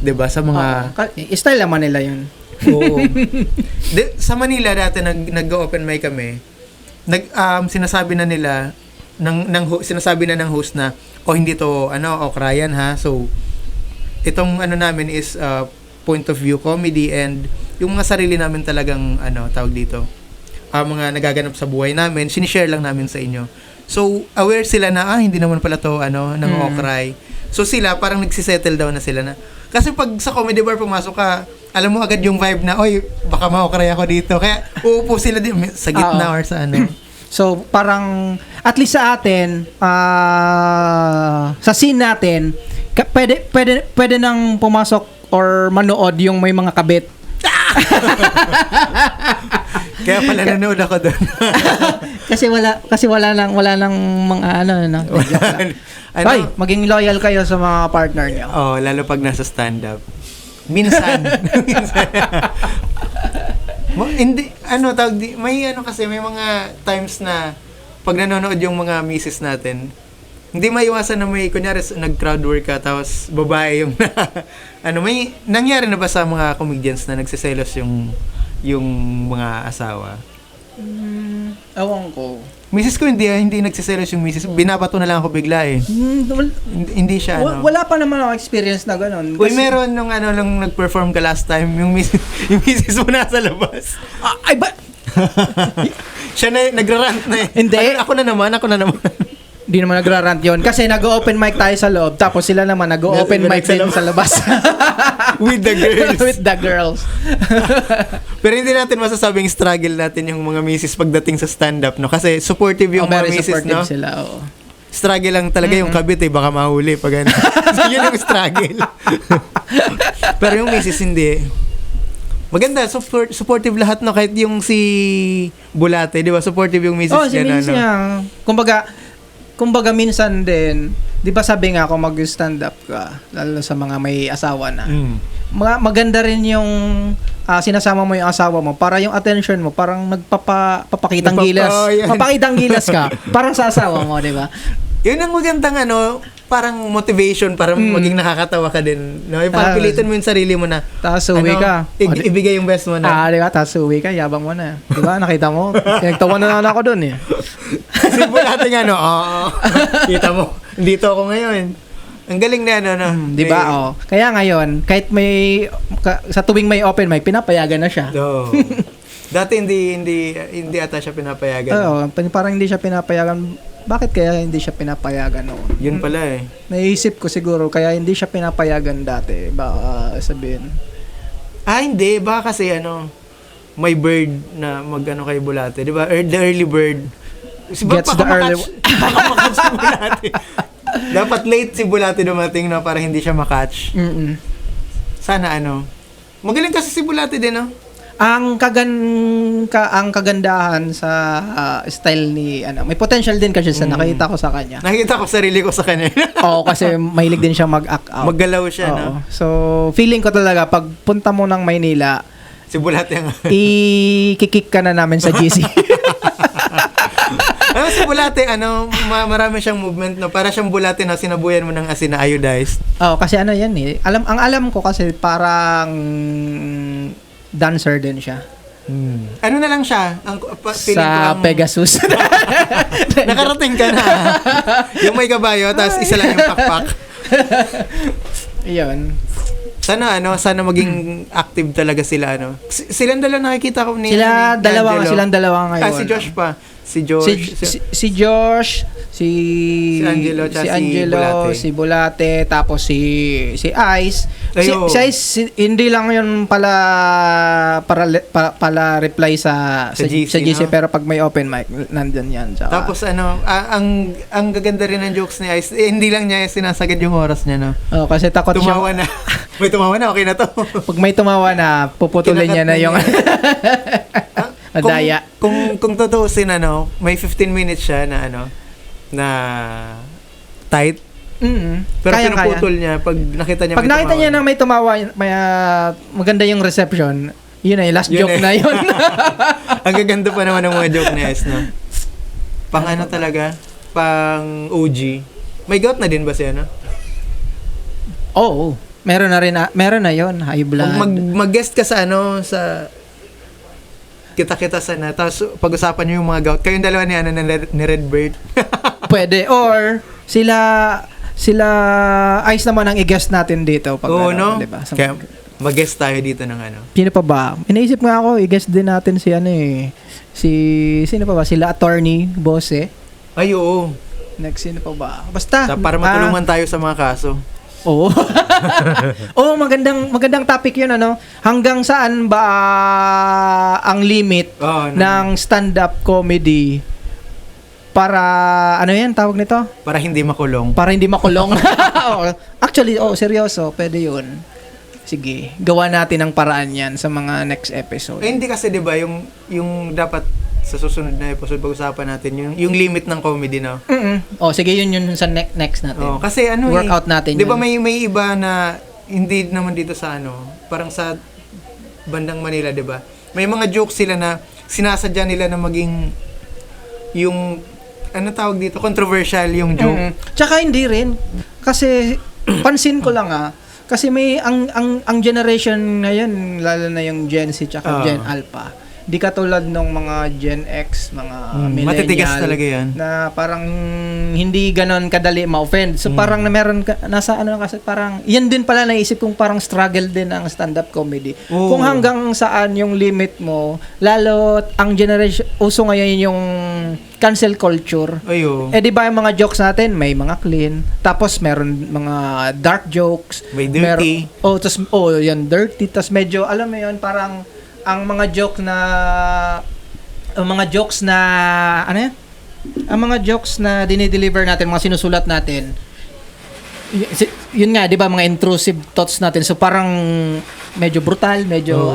'di ba, sa mga style naman nila yun. Oo. Sa Manila dati nag-open mic kami. Sinasabi na nila sinasabi na ng host na hindi to okrayan ha. So itong namin is point of view comedy and yung mga sarili namin talagang tawag dito. Mga nagaganap sa buhay namin, sinishare lang namin sa inyo. So aware sila na hindi naman pala to ng okray. So sila parang nagsisettle down na sila na kasi pag sa comedy bar pumasok ka, alam mo agad yung vibe na, baka ma-okray ako dito. Kaya uupo sila din sa gitna or sa So, parang, at least sa atin, sa scene natin, pwede nang pumasok or manood yung may mga kabit. Kaya pala nanood ako doon. kasi wala nang mga Ay, maging loyal kayo sa mga partner niyo. Lalo pag nasa stand-up. Minsan. Hindi, kasi may mga times na pag nanonood yung mga misis natin, hindi maiwasan na kunyari, nag-crowd work ka, tapos babae yung may nangyari na ba sa mga comedians na nagsiselos yung mga asawa? Ewan ko. Misis ko hindi nagsiselos yung misis. Binabato na lang ako bigla eh. Hindi siya Wala pa naman ako experience na gano'n. Uy, meron nung nag-perform ka last time, yung misis mo nasa labas. Ay ba? Siya na nagrarant na eh. Hindi. Ako na naman. Hindi naman nagrarant yun. Kasi nag-open mic tayo sa loob, tapos sila naman nag-open mic din sa labas. With the girls. With the girls. Pero hindi natin masasabing struggle natin yung mga misis pagdating sa stand-up, no? Kasi supportive yung mga very misis, supportive no? sila, oo. Struggle lang talaga yung kabit eh, baka mahuli pag ano. So, yun yung struggle. Pero yung misis hindi. Maganda, supportive lahat, no? Kahit yung si Bulate, di ba? Supportive yung misis Si niya, misis no? niya. Kumbaga minsan din, di ba sabi nga ako mag-stand up ka, lalo sa mga may asawa na. Maganda rin yung sinasama mo yung asawa mo para yung attention mo parang papakitang gilas. Papakitang gilas ka parang sa asawa mo, di ba? Yun ang magandang parang motivation para maging nakakatawa ka din. No? Parang pilitin mo yung sarili mo na. Tapos uwi ka. Ibigay yung best mo na. Di ba? Tapos uwi ka, yabang mo na. Di ba? Nakita mo? Nagtawa na ako dun eh. Simple natin kita mo. Dito ako ngayon. Ang galing na no? Di ba? Kaya ngayon, kahit sa tuwing may open mic, pinapayagan na siya. Dati hindi ata siya pinapayagan. Parang hindi siya pinapayagan. Bakit kaya hindi siya pinapayagan noon? Yun pala eh. Naisip ko siguro kaya hindi siya pinapayagan dati. Baka sabihin. Hindi. Baka kasi may bird na kay Bulate. Di ba? The early bird. Gets the early... Baka makatch si Bulate. Dapat late si Bulate dumating para hindi siya makatch. Sana magaling kasi si Bulate din, no? Ang kagandahan sa style ni may potential din kasi sa nakita ko sa kanya. Nakita ko sarili ko sa kanya. Kasi mahilig din siya mag-act out. Maggalaw siya, no? So, feeling ko talaga pag punta mo ng Maynila, si Bulate ang i-kick ka na namin sa GC. Si Bulate, marami siyang movement, no? Para siyang Bulate na sinabuyan mo ng asin na iodized. Kasi yan eh. Ang alam ko kasi parang dancer din siya. Ano na lang siya? Sa Pegasus. Nakarating ka na. Yung may kabayo, tapos isa lang yung pakpak. Iyon. Sana maging active talaga sila, silang dalawa nakikita ko ni silang dalawa ngayon. Si Josh pa. Si Josh. Si Josh, si Angelo, si Bulate, tapos si Ice. Si Ice, hindi lang yun pala reply sa GC, pero pag may open mic, nandun yan. Tapos ang gaganda rin ng jokes ni Ice, hindi lang niya sinasagad yung oras niya, no? Kasi takot tumawa na. May tumawa na, okay na to. Pag may tumawa na, puputulin niya na yung daya. Kung tutuusin, may 15 minutes siya na tight. Pero pinuputol niya pag nakita niya na may tumawa, maganda yung reception. Yun na, last joke na yun. Ang gaganda pa naman ng mga joke niya, no? Pang talaga? Pang OG. May gout na din ba siya, Oo. Meron na yun, high blood. Mag-guest ka sa sa kita-kita sana, tapos pag-usapan niyo yung mga gout. Kayong dalawa ni Redbird. Pwede. Or, sila Ice naman ang i-guest natin dito. No? Diba? Kaya mag-guest tayo dito ng Sino pa ba? Inaisip nga ako, i-guest din natin sino pa ba? Sila attorney, Bose. Ay, oo. Next, sino pa ba? Basta. Para matulungan tayo sa mga kaso. Oo. Magandang topic 'yun, Hanggang saan ba ang limit ng stand-up comedy para tawag nito? Para hindi makulong. Actually, seryoso, pwede 'yun. Sige, gawa natin ang paraan 'yan sa mga next episode. Hindi kasi 'di ba yung dapat sa susunod na episode pag-usapan natin yung limit ng comedy, no? Sige, yun sa next natin. Kasi workout natin. 'Di ba may iba na hindi naman dito sa parang sa bandang Manila, 'di ba? May mga jokes sila na sinasadya nila na maging yung tawag dito, controversial yung joke. Tsaka hindi rin kasi pansin ko lang kasi may ang generation ngayon, lalo na yung Gen Z tsaka Gen Alpha, Di katulad nung mga Gen X, mga millennial. Matitigas talaga yan. Na parang hindi ganon kadali ma-offend. So parang na meron ka, nasa ano kasi parang, yan din pala naisip kong parang struggle din ang stand-up comedy. Oo. Kung hanggang saan yung limit mo, lalo ang generation, uso ngayon yung cancel culture. Ayo. Eh di ba yung mga jokes natin, may mga clean, tapos meron mga dark jokes, May dirty. yan dirty, tapos medyo alam mo yun, parang ang mga jokes na ano yan? Ang mga jokes na dinideliver natin, mga sinusulat natin. Yun nga, 'di ba, mga intrusive thoughts natin. So parang medyo brutal, medyo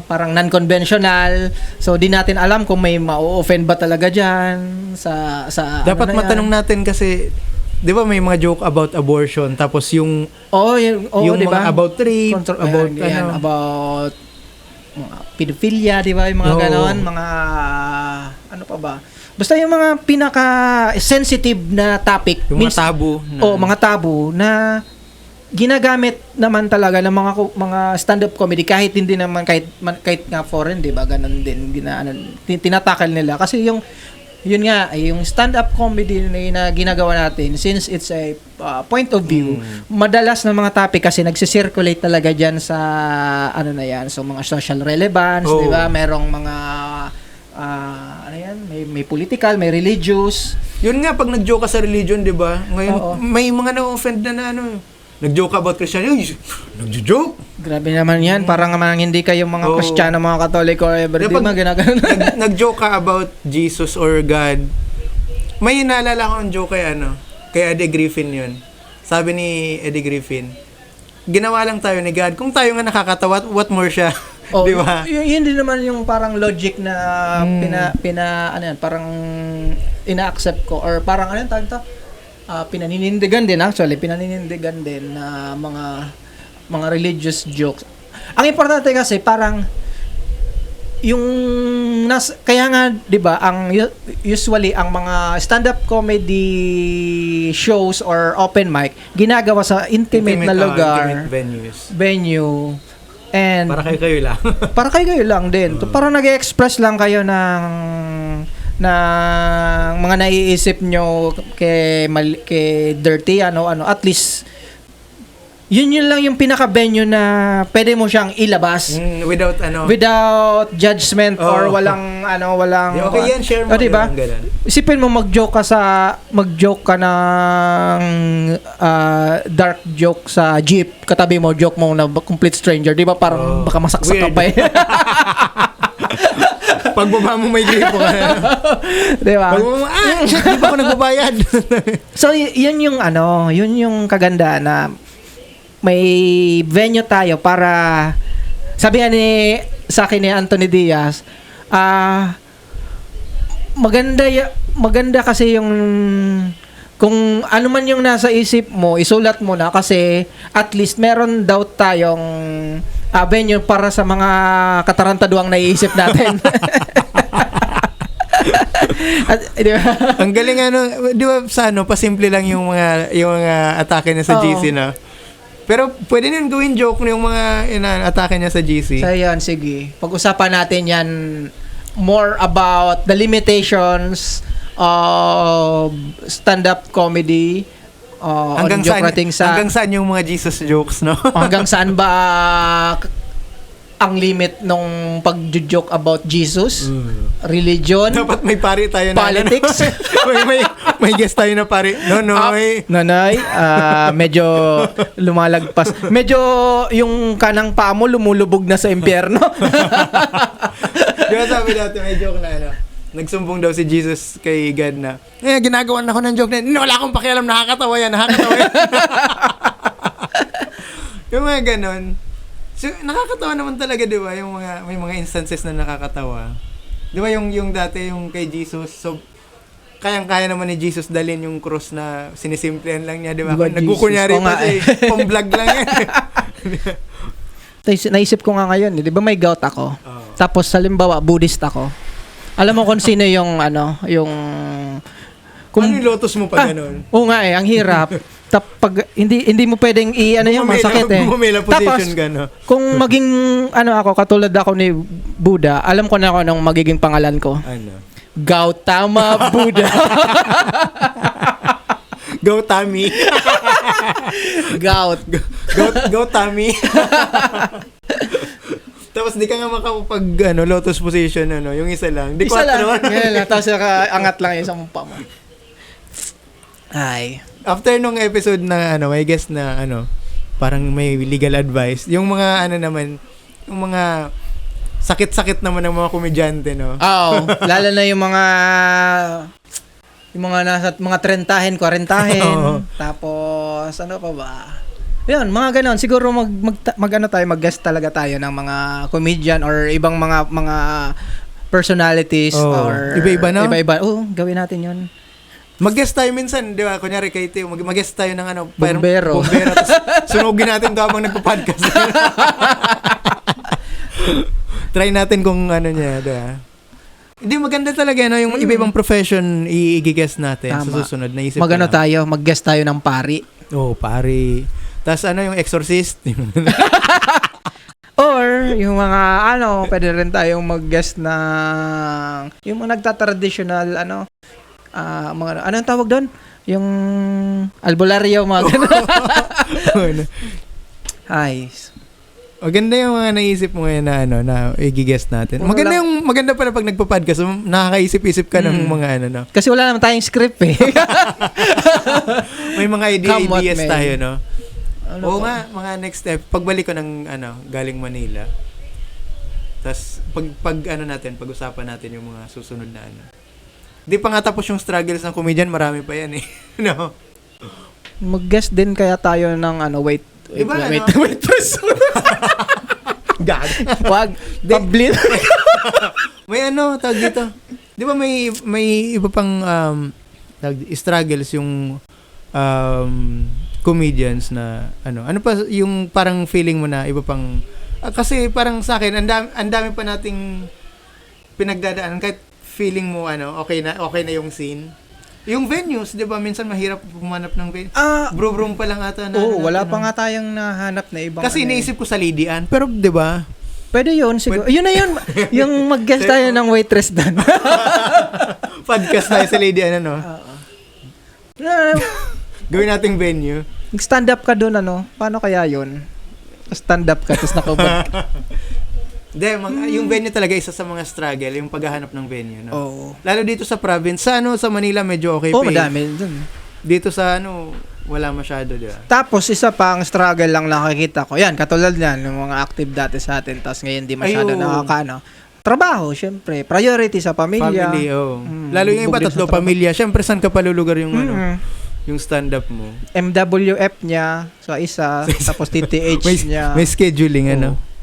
parang non-conventional. So di natin alam kung may ma-offend ba talaga diyan sa Dapat ano na matanong yan. natin kasi 'di ba may mga joke about abortion tapos yung yung yung diba? mga about rape, about about mga pedophilia, di ba? Yung mga Oo. ganon, mga ano pa ba? Basta yung mga pinaka-sensitive na topic. yung mga tabu. Mga tabu na ginagamit naman talaga ng mga stand-up comedy kahit hindi naman kahit nga foreign, di ba? Ganon din tinatakal nila kasi yun nga, yung stand-up comedy na ginagawa natin, since it's a point of view, madalas na mga topic kasi nagsisirculate talaga dyan sa, ano na yan, so mga social relevance, di ba? Merong mga, ano yan, may political, may religious. Yun nga, pag nag-joke ka sa religion, di ba? Ngayon, Oo. may mga na-offend na nag-joke ka about Christianity. Nag-joke. Grabe naman yan, parang naman hindi kayo mga Oo. Kristiyano, mga Katoliko, everyday Kapag mga ginagano. nag-joke ka about Jesus or God, may naalala ko ang joke kay Eddie Griffin yun. Sabi ni Eddie Griffin, ginawa lang tayo ni God. Kung tayo nga nakakatawa, what more siya? Di ba? Yun din naman yung parang logic na ano yan, parang ina-accept ko or parang ano yung tawag to? Pinaninindigan din na mga religious jokes. Ang importante kasi parang yung kaya nga 'di ba ang usually ang mga stand-up comedy shows or open mic ginagawa sa intimate na lugar, intimate venue, and para kayo lang. para kayo lang din. Para nag-express lang kayo ng mga naiisip nyo kay dirty at least yun lang yung pinaka-venue na pwede mo siyang ilabas without judgment or walang okay yan, share mo. diba? Isipin mo mag-joke ka ng dark joke sa jeep, katabi mo joke mo na complete stranger, di ba? Parang baka masaksak ka pa eh. Pagbaba mo may gripo ka na. Di ba? Pagbaba mo, shit, di ba ako nagbabayad? So, yun yung kaganda na may venue tayo para sabi nga sa akin ni Anthony Diaz, maganda kasi yung kung ano man yung nasa isip mo, isulat mo na kasi at least meron daw tayong venue para sa mga katarantaduang naiisip natin. Di ba? Ang galing di ba sa pasimple lang yung mga atake niya sa GC na. Pero pwede nyo gawin joke yung mga atake niya sa GC. So yan, sige. Pag-usapan natin yan more about the limitations of stand-up comedy. Hanggang saan yung mga Jesus jokes, no? Hanggang saan ba ang limit nung pag-joke about Jesus, religion, dapat may pari tayo na politics. may guest tayo na pari. Nanay, medyo lumalagpas. Medyo yung kanang paa mo lumulubog na sa impyerno. Di ba sabi dati, may joke na nagsumbong daw si Jesus kay God na, ginagawan ako ng joke na, wala akong pakialam, nakakatawa yan. Yung mga ganon. So, nakakatawa naman talaga, di ba? May mga instances na nakakatawa. Di ba yung dati, yung kay Jesus, so, kayang-kaya naman ni Jesus dalhin yung cross na sinisimplehan lang niya, di ba? Nagkukunyari pa siya, pang-vlog lang yan. Naisip ko nga ngayon, di ba may gout ako? Tapos, halimbawa, Buddhist ako. Alam mo kung sino yung Ano yung lotus mo pa ganun? Oo nga ang hirap. pag hindi mo pwedeng ano yung masakit eh. Bumila position Tapos, ka, no? kung maging katulad ako ni Buddha, alam ko na ako anong magiging pangalan ko. Ano? Gautama Buddha. Go Tommy. Go Tommy. Tapos di ka nga makapag lotus position yung isa lang. Di Isa lang. quattro. Yan lang. Tapos angat lang yung isang mukha mo. Ay. After nung episode na may guest na parang may legal advice. Yung mga naman, yung mga sakit-sakit naman ng mga komedyante, no? Oo. Lalo na yung mga nasa mga 30, 40. Oo. Tapos ano pa ba? Yun, mga ganon. Siguro mag-guest talaga tayo ng mga comedian or ibang mga personalities or iba-iba, no? Iba-iba. Oo, gawin natin yun. Mag-guest tayo minsan, di ba? Kunyari kay Teo, mag-guest tayo ng Bombero. Tapos sunugin natin ito habang nagpo-podcast. Try natin kung niya, di ba? Hindi, maganda talaga, yung iba-ibang profession i-guest natin sa susunod. Naisip Mag-guest tayo ng pari. Pari. Tapos yung exorcist. Or, yung mga, pwede rin tayong mag-guest ng, yung mga nagtatraditional, mga, anong tawag doon? Yung albularyo, mga gano'n. Ay. Maganda yung mga naisip mo ngayon na i-guest natin. Maganda pala pag nagpo-podcast, nakakaisip-isip ka ng mga Kasi wala naman tayong script eh. May mga ideas tayo, no? Oo Ano nga, mga next step. Pagbalik ko ng galing Manila. Tapos pag-usapan natin yung mga susunod na Di pa nga tapos yung struggles ng comedian, marami pa yan eh. No? Mag-guest din kaya tayo ng wait Gag. Wag. Tablit. May tawag dito. Di ba may iba pang struggles yung comedians na ano pa yung parang feeling mo na iba pang kasi parang sa akin ang dami pa nating pinagdadaanan kahit feeling mo okay na yung scene. Yung venues, 'di ba, minsan mahirap pumanap ng venue. Bro-bro pa lang ata na. Wala pa nga tayong nahanap na ibang kasi iniisip ko sa Lidian, pero 'di ba? Pwede yun siguro. Yun na yun. Yung mag-guest tayo ng waitress doon. Podcast tayo sa Lidian Gawin nating venue. Stand up ka doon Paano kaya yun? Stand up ka tapos nakabag. Yung venue talaga isa sa mga struggle, yung paghahanap ng venue, no? Oo. Lalo dito sa province, sa Manila medyo okay pa. Madami dun. Dito sa wala masyado, di ba? Tapos isa pa ang struggle lang nakikita ko. Yan, katulad yan, yung mga active dati sa atin, tapos ngayon di masyado trabaho, syempre. Priority sa pamilya. Family, Lalo yung iba, tatlo pamilya. Syempre, saan ka palulugar yung yung stand-up mo? MWF niya sa isa, tapos TTH niya. May scheduling,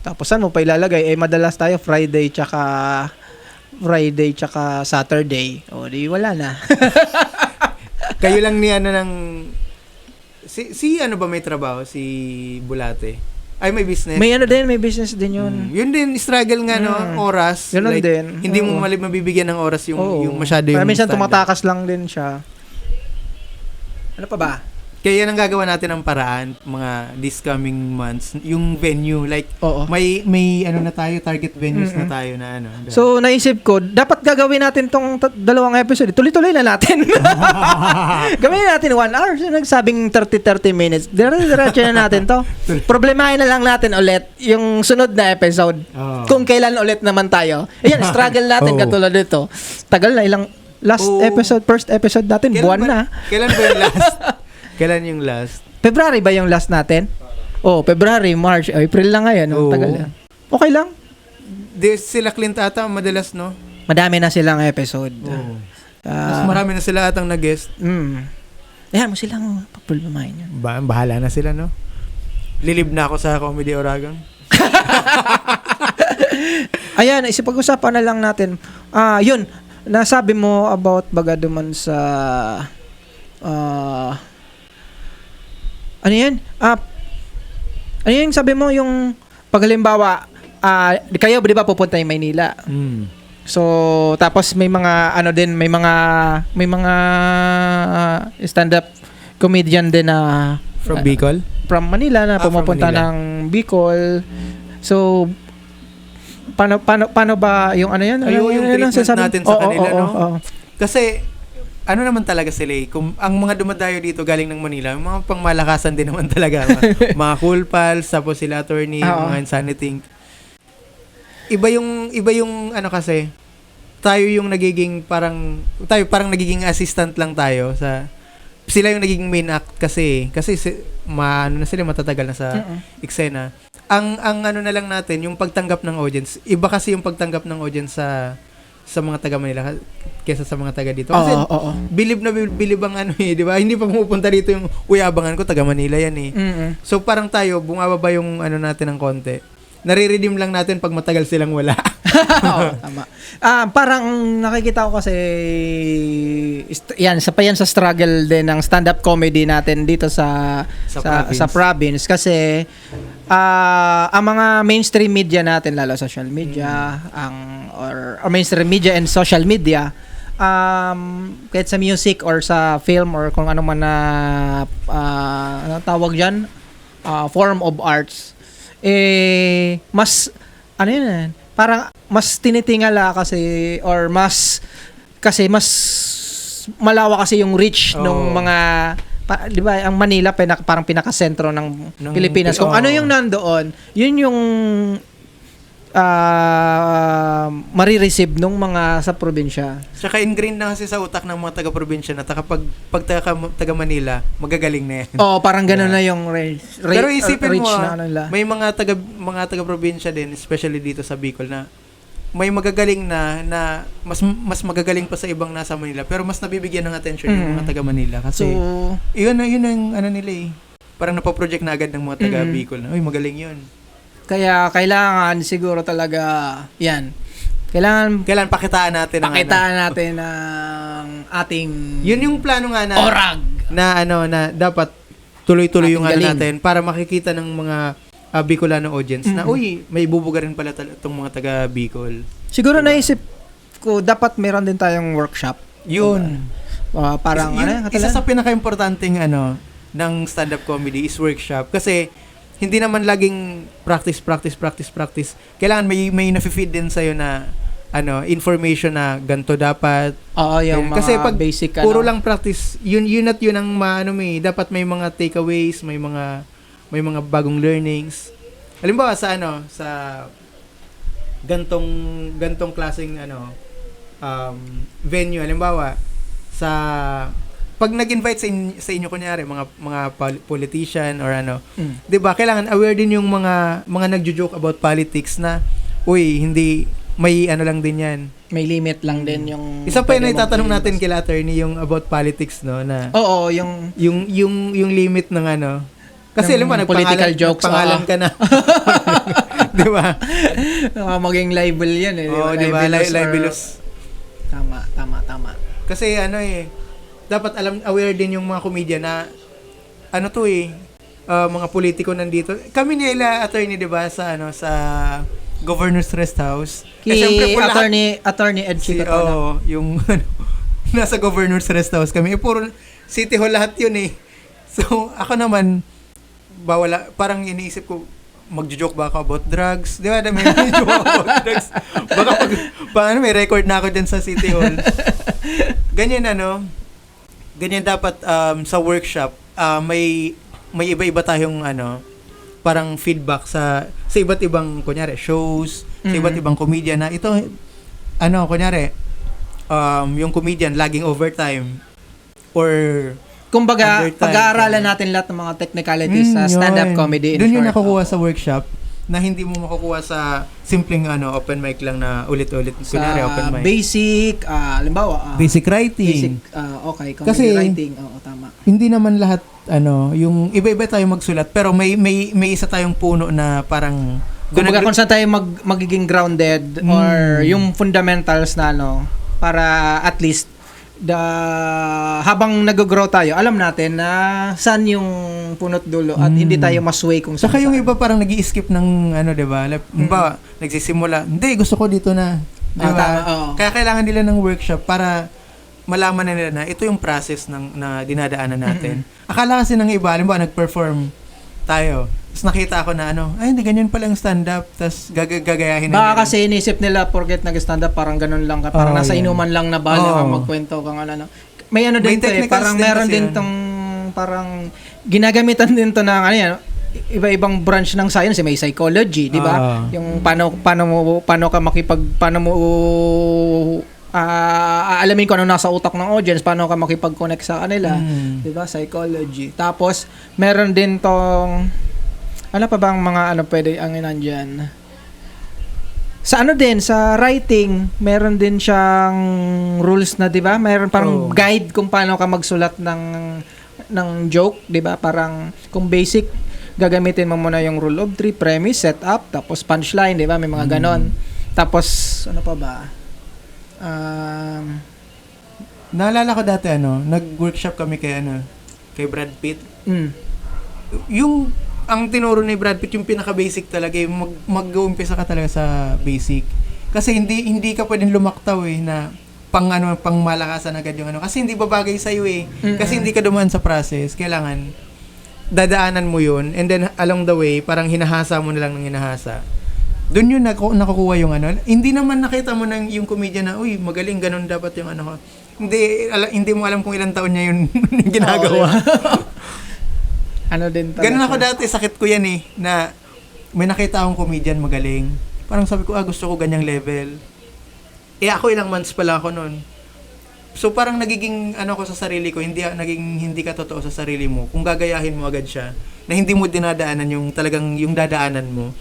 Tapos saan mo pa ilalagay? Madalas tayo Friday tsaka Saturday. Di wala na. Kayo lang ni ng si ba may trabaho? Si Bulate? Ay, may business. May business din yun. Yun din, struggle nga, oras. Yun din. Hindi mo mabibigyan ng oras yung masyado yung minsan stand-up. Tumatakas lang din siya. Ano pa ba? Kaya yan ang gagawa natin ng paraan mga this coming months, yung venue, like may na tayo, target venues na tayo na So naisip ko, dapat gagawin natin tong dalawang episode. Tuloy-tuloy na natin. Gawin natin 1 hour. So, nagsabing 30 minutes. Diretso na natin to. Problemahin na lang natin ulit yung sunod na episode. Kung kailan ulit naman tayo. Ayan, struggle natin katulad nito. Tagal na ilang first episode natin, buwan na. Kailan ba yung last? Kailan yung last? February ba yung last natin? February, March, April lang ngayon. Tagal yan. Okay lang. Sila Clint ata madalas, no? Madami na silang episode. Mas marami na sila atang nag-guest. Ayan mo silang pagpulmahin yan. Bahala na sila, no? Lilib na ako sa Comedy Oragon. Ayan, isipag-usapan na lang natin. Yun, nasabi mo about baga duman sa ano yan? Ano yan sabi mo yung paghalimbawa kayo di ba pupunta yung Maynila? So tapos may mga may mga stand up comedian din na From Bicol? from Manila na From pumupunta Manila. ng Bicol. So paano ba yung ano yan? Yung treatment sinasabi? natin sa kanila, no? Oo. Kasi, ano naman talaga sila eh. Kung ang mga dumadayo dito galing ng Manila, yung mga pangmalakasan din naman talaga. Mga cool pals, tapos sila attorney, Oo. mga insanity. Iba yung ano kasi, tayo yung nagiging parang nagiging assistant lang tayo sa sila yung nagiging main act kasi ano na sila matatagal na sa eksena. Ang ano na lang natin yung pagtanggap ng audience. Iba kasi yung pagtanggap ng audience sa mga taga Manila kaysa sa mga taga dito. Kasi Oo. bilib ang ano eh, di ba? Hindi pa pumupunta dito yung abangan ko taga Manila yan eh. So parang tayo bumababa yung ano natin ng konti. Nare-redeem lang natin pag matagal silang wala. Oo, tama. Parang nakikita ko kasi yan sa struggle din ng stand-up comedy natin dito sa province kasi ang mga mainstream media natin lalo social media or mainstream media and social media kahit sa music or sa film or kung ano man na ano tawag diyan form of arts mas ano yun parang mas tinitingala kasi or mas malawak kasi yung reach ng mga di ba ang Manila parang pinakasentro ng Pilipinas kung ano yung nandoon yun yung marireceive nung mga sa probinsya. Tsaka ingrained na kasi sa utak ng mga taga-probinsya na pag taga Manila, magagaling na yan. Parang gano'n na yung Pero isipin reach mo, na ano nila. may mga taga-probinsya din, especially dito sa Bicol na may magagaling na mas magagaling pa sa ibang nasa Manila pero mas nabibigyan ng attention yung mga taga Manila kasi yun ang ano nila eh. Parang napoproject na agad ng mga taga Bicol na, uy, magaling yun. Kaya kailangan siguro talaga yan. Kailangan pakitaan natin ang ating yun yung plano nga na orag na dapat tuloy-tuloy yung ano galing natin para makikita ng mga Bicolano audience na uy, may bubuga rin pala itong mga taga Bicol. Siguro naisip ko dapat meron din tayong workshop. Yun. Parang isa sa pinaka-importanting ng stand-up comedy is workshop kasi hindi naman laging practice. Kailangan may nafe-feed din sa'yo na information na ganito dapat. Oo, yung kasi mga pag basic puro lang practice, yun at yun ang dapat may mga takeaways, may mga bagong learnings. Halimbawa sa gantong klaseng venue, halimbawa sa pag nag-invite sa inyo kunyari mga politician or 'di ba kailangan aware din yung mga nagjo-joke about politics na hindi may lang din 'yan. May limit lang din yung isa pa yung itatanong natin kila attorney yung about politics na oo yung limit ng kasi alam mo political jokes pangalan ka na. 'Di ba? Maging libel 'yan eh. Oo, 'di ba? Libelous. Tama. Kasi dapat aware din yung mga comedian na mga politiko nandito. Kami nila attorney 'di ba sa Governor's Rest House. Siyempre attorney Ed Chico. Yung nasa Governor's Rest House kami. Puro City Hall lahat 'yun eh. So, ako naman parang iniisip ko magjo-joke ba ako about drugs? Di ba? May joke about drugs. Baka may record na ako dyan sa City Hall. Ganyan ganyan dapat sa workshop, may iba-iba tayong parang feedback sa iba't ibang kunyari shows, sa iba't ibang comedian na ito kunyari yung comedian laging overtime or kumbaga pag-aaralan natin lahat ng mga technicalities sa stand-up comedy. Doon yung nakukuha sa workshop na hindi mo makukuha sa simpleng open mic lang na ulit-ulit kunyari open mic. Basic halimbawa basic writing. Okay, comedy kasi, writing. Oo, tama. Hindi naman lahat yung iba-iba tayo magsulat pero may isa tayong puno na parang kumbaga kung saan tayo magiging grounded or yung fundamentals na para at least habang nag-grow tayo, alam natin na saan yung punot dulo at hindi tayo masway kung saan. Saka yung iba parang nag-i-skip ng 'di ba? Nagsisimula, hindi gusto ko dito na. 'Di ba? Kaya kailangan nila ng workshop para malaman na nila na ito yung process na dinadaanan natin. Akala kasi ng iba, halimbawa nag-perform tayo. Tapos nakita ako na ay hindi ganyan pala yung stand-up. Tapos gagayahin na Baka nila. kasi inisip nila porket nag-stand up parang ganun lang ka. Parang nasa yan. inuman lang na bala ka Oo. magkwento kang ano. May ano May din to technicals parang din meron kasi din yun. tong parang ginagamitan din to ng yan, iba-ibang branch ng science, may psychology, di ba? Yung paano ka paano mo aalamin kung ano nasa utak ng audience, paano ka makipag-connect sa kanila, di ba? Psychology. Tapos meron din tong ano pa bang mga pwede ang nandiyan? Sa sa writing, meron din siyang rules na, 'di ba? Meron parang guide kung paano ka magsulat ng joke, 'di ba? Parang kung basic, gagamitin mo muna yung rule of three, premise, setup, tapos punchline, 'di ba? May mga ganon. Tapos ano pa ba? Naalala ko dati nag-workshop kami kay Brad Pitt. Yung ang tinuro ni Brad Pitt yung pinaka-basic talaga, mag-uumpisa ka talaga sa basic. Kasi hindi ka pwedeng lumaktaw na pang malakasan agad yung kasi hindi babagay sa iyo Kasi hindi ka dumaan sa process. Kailangan dadaanan mo yun, and then along the way parang hinahasa mo na lang ng hinahasa. Doon yun nakukuha yung Hindi naman nakita mo ng yung comedian na magaling, ganun dapat yung ko. Hindi mo alam kung ilang taon niya yun ginagawa. Din talaga. Ganun ako dati, sakit ko yan na may nakita akong comedian magaling. Parang sabi ko, gusto ko ganyang level. Ako ilang months pala ako noon. So parang nagiging ko sa sarili ko, hindi ka totoo sa sarili mo. Kung gagayahin mo agad siya, na hindi mo dinadaanan yung talagang yung dadaanan mo.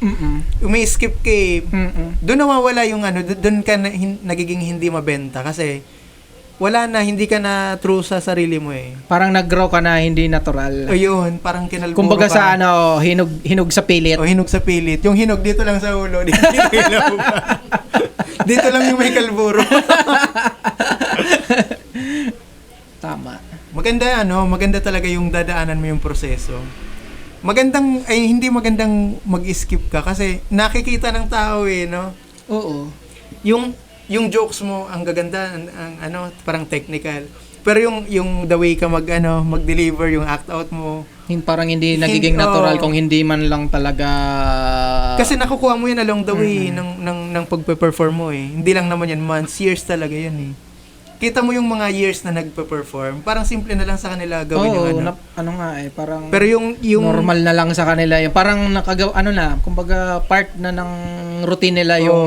May skip ka doon nawawala yung doon ka nagiging hindi mabenta kasi wala na, hindi ka na true sa sarili mo Parang nag-grow ka na hindi natural. O yun, parang kinalburo Kumbaga ka. sa hinog sa pilit. O hinog sa pilit. Yung hinog dito lang sa ulo, dito ilaw pa. Dito lang yung may kalburo. Tama. Maganda talaga yung dadaanan mo yung proseso. Hindi magandang mag-skip ka kasi nakikita ng tao no? Oo. Yung jokes mo ang gaganda, ang parang technical. Pero yung the way ka mag-deliver, yung act out mo, Parang hindi nagiging natural kung hindi man lang talaga. kasi nakukuha mo yun along the way ng pagpe-perform mo Hindi lang naman yan months, years talaga yan Kita mo yung mga years na nagpe-perform, parang simple na lang sa kanila gawin yung parang Pero yung normal na lang sa kanila yung parang kumbaga part na ng routine nila yung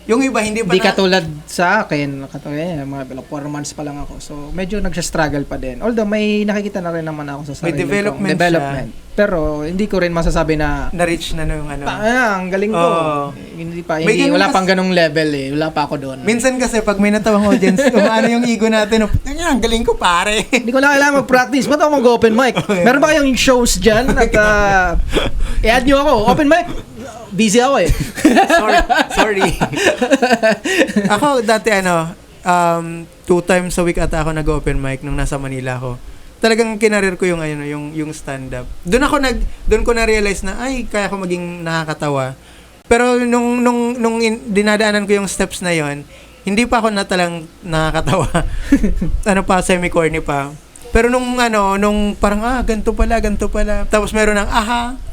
yung iba hindi pa Hindi katulad sa akin, mga 4 months pa lang ako. So, medyo nagsa-struggle pa din. Although, may nakikita na rin naman ako sa sarili may development ko. Pero, hindi ko rin masasabi na na-reach na yung ang galing ko. Wala pang ganung level Wala pa ako doon. Minsan kasi, pag may natawang audience, umaano yung ego natin, ang galing ko pare. Hindi ko na kailangan mag-practice. Ba't ako mag-open mic? Meron ba kayong shows dyan? At i-add nyo ako. Open mic? Busy ako Sorry. Ako dati 2 times a week ata ako nag-open mic nung nasa Manila ako. Talagang kinarir ko yung stand-up. Doon ko na-realize na kaya ko maging nakakatawa. Pero nung dinadaanan ko yung steps na yon, hindi pa ako natalang nakakatawa. Semi-corny pa. Pero nung parang ganito pala. Tapos meron ng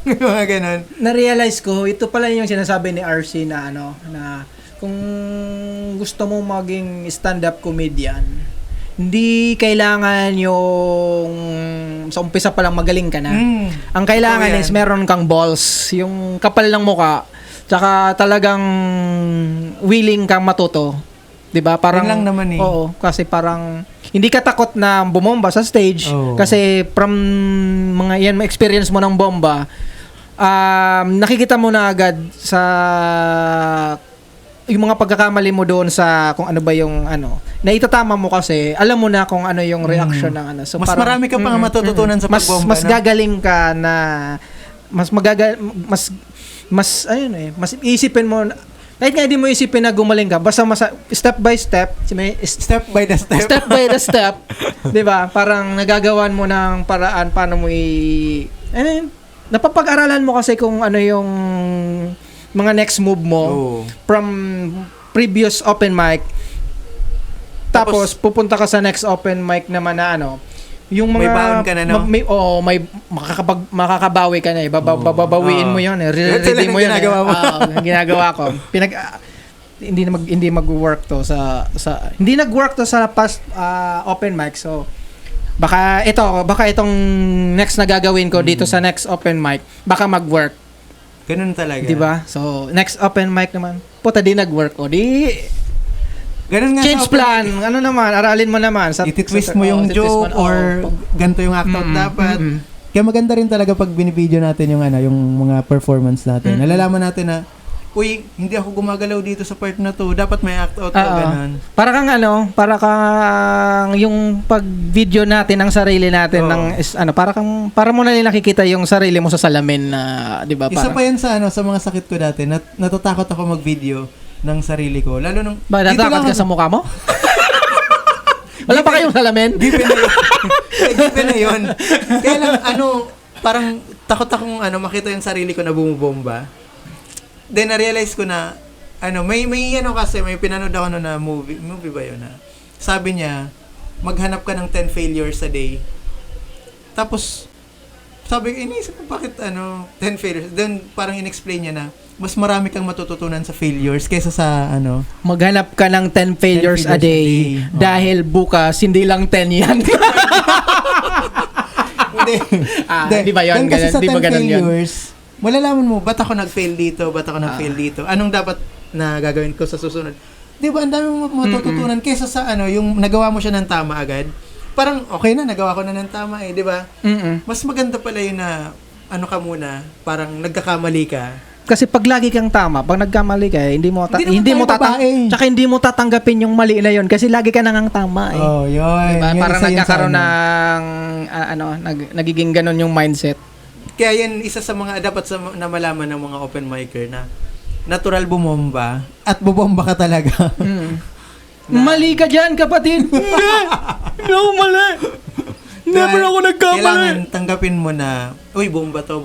mga ganun. Na-realize ko, ito pala yung sinasabi ni RC na na kung gusto mo maging stand-up comedian, hindi kailangan yung sa umpisa pa lang magaling ka na. Ang kailangan is meron kang balls, yung kapal ng mukha, tsaka talagang willing kang matuto. 'Di ba? Parang lang naman Oo, kasi parang hindi ka takot na bumomba sa stage kasi from mga experience mo ng bomba, nakikita mo na agad sa yung mga pagkakamali mo doon sa kung ano ba yung na itatama mo kasi alam mo na kung ano yung reaction ng So mas parang, marami ka pang matututunan sa pagbomba. Mas gagaling ka na mas isipin mo kahit nga hindi mo isipin na gumaling ka, basta step by step, step by the step, 'di ba? Parang nagagawan mo ng paraan paano mo napapag-aralan mo kasi kung ano yung mga next move mo from previous open mic. Tapos pupunta ka sa next open mic naman na ano, yung mga May baon ka na, no? may makakabawi ka na eh. Babawiin mo 'yon eh. Ready mo 'yon. Ginagawa mo. Ginagawa ko. Hindi mag-work to sa hindi nag-work to sa past open mic. So baka itong next na gagawin ko dito sa next open mic, baka mag-work. Ganun talaga. 'Di ba? So next open mic naman, puta di nag-work o di Ganun nga change sa open plan. Ano naman, aralin mo naman. Iti-twist mo yung joke or ganito yung act out dapat. Kaya maganda rin talaga pag binibideo natin yung yung mga performance natin. Nalalaman natin na, uy, hindi ako gumagalaw dito sa part na to. Dapat may act out ka, ganun. Para kang yung pag-video natin ng sarili natin para mo na rin nakikita yung sarili mo sa salamin na, 'di ba? Isa pa yan sa mga sakit ko dati. Natatakot ako mag-video ng sarili ko. Lalo nung natatakot ka sa mukha mo? Wala pa kayong salamin? Given na yun. Given na yun. Kaya lang, parang takot akong makita yung sarili ko na bumubomba. Then, na-realize ko na, may pinanood ako na movie ba yun na? Sabi niya, maghanap ka ng 10 failures a day. Tapos, inisip ko, bakit 10 failures? Then, parang in-explain niya na, mas marami kang matututunan sa failures kaysa sa maghanap ka ng 10 failures a day dahil bukas hindi lang 10 yan. Hindi ba yun? Kasi sa 10 ganun failures, malalaman mo, ba't ako nag-fail dito? Anong dapat na gagawin ko sa susunod? Di ba, ang dami mo matututunan kaysa sa yung nagawa mo siya ng tama agad. Parang, okay na, nagawa ko na ng tama di ba? Mas maganda pala yun na, ka muna, parang nagkakamali ka. Kasi pag lagi kang tama, pag nagkamali ka, hindi mo tatanggapin yung mali na yun kasi lagi ka nang tama eh. Oh, yun. Diba? Yun parang nagkakaroon ng nagiging ganun yung mindset. Kaya yan isa sa mga dapat na malaman ng mga open micer na natural bumomba at bubomba ka talaga. Mali ka diyan, kapatid. Hindi ako mali. Never ako nagkamali. Kailangan tanggapin mo na, uy, bomba to,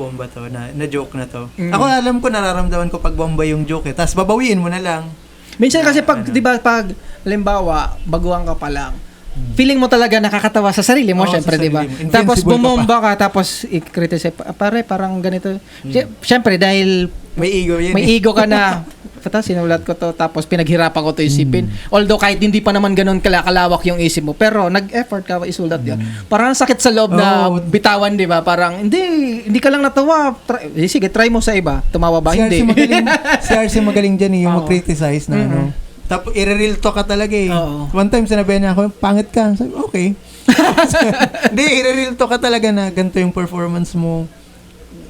na joke na to. Ako alam ko, nararamdaman ko pag bomba yung joke Tapos babawiin mo na lang. Minsan kasi di ba, halimbawa, baguhan ka pa lang, feeling mo talaga nakakatawa sa sarili mo, syempre, di ba? Tapos bumomba ka, tapos i-criticize, parang ganito. Syempre, dahil may ego ka na, sinulat ko to, tapos pinaghirapan ko to isipin. Although kahit hindi pa naman ganun kalawak yung isip mo, pero nag-effort ka isulat yun. Parang sakit sa loob na bitawan, di ba? Parang, hindi ka lang natawa. Sige, try mo sa iba. Tumawa ba? Hindi. Si RC magaling dyan yung mag-criticize na Tapos, i-real talk ka talaga eh. One time, sinabihan niya ako, pangit ka. Sabi, okay. Hindi, i-real talk ka talaga na ganito yung performance mo.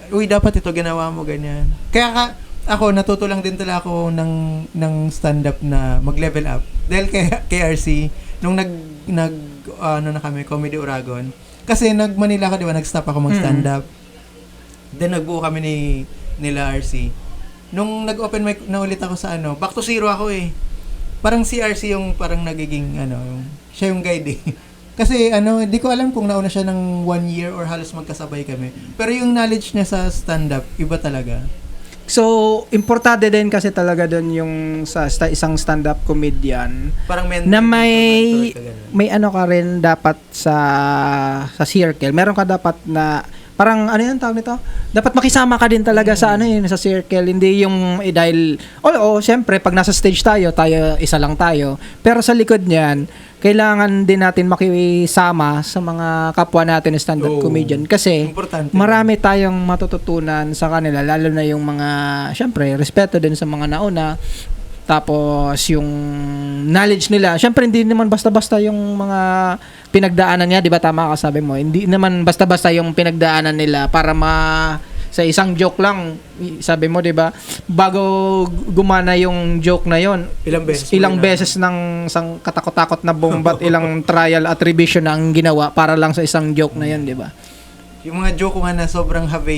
Uy, dapat ito ginawa mo, ganyan. Kaya ako, natuto lang din talaga ako ng stand-up na mag-level up. Dahil kay RC, nung na kami, Comedy Uragon. Kasi nag-Manila ka, di ba? Nag-stop ako mag-stand-up. Then, nagbuo kami nila RC. Nung nag-open mic na ulit ako sa back to zero ako eh. Parang si RC yung parang nagiging, siya yung guide eh. Kasi di ko alam kung nauna siya ng 1 year or halos magkasabay kami. Pero yung knowledge niya sa stand-up, iba talaga. So, importante din kasi talaga doon yung sa isang stand-up comedian parang na may ka rin dapat sa circle. Meron ka dapat na parang yung tawag nito? Dapat makisama ka din talaga sa sa circle. Hindi yung dahil syempre pag nasa stage tayo isa lang tayo. Pero sa likod niyan, kailangan din natin makisama sa mga kapwa natin na stand-up comedian kasi importante. Marami tayong matututunan sa kanila, lalo na yung mga, syempre, respeto din sa mga nauna. Tapos yung knowledge nila, syempre hindi naman basta-basta yung mga pinagdaanan niya, 'di ba tama ka sabi mo? Hindi naman basta-basta yung pinagdaanan nila para sa isang joke lang, sabi mo 'di ba? Bago gumana yung joke na 'yon, ilang beses ng isang katakot-takot na bomba at ilang trial at revision ang ginawa para lang sa isang joke na 'yon, 'di ba? Yung mga joke ko nga na sobrang have,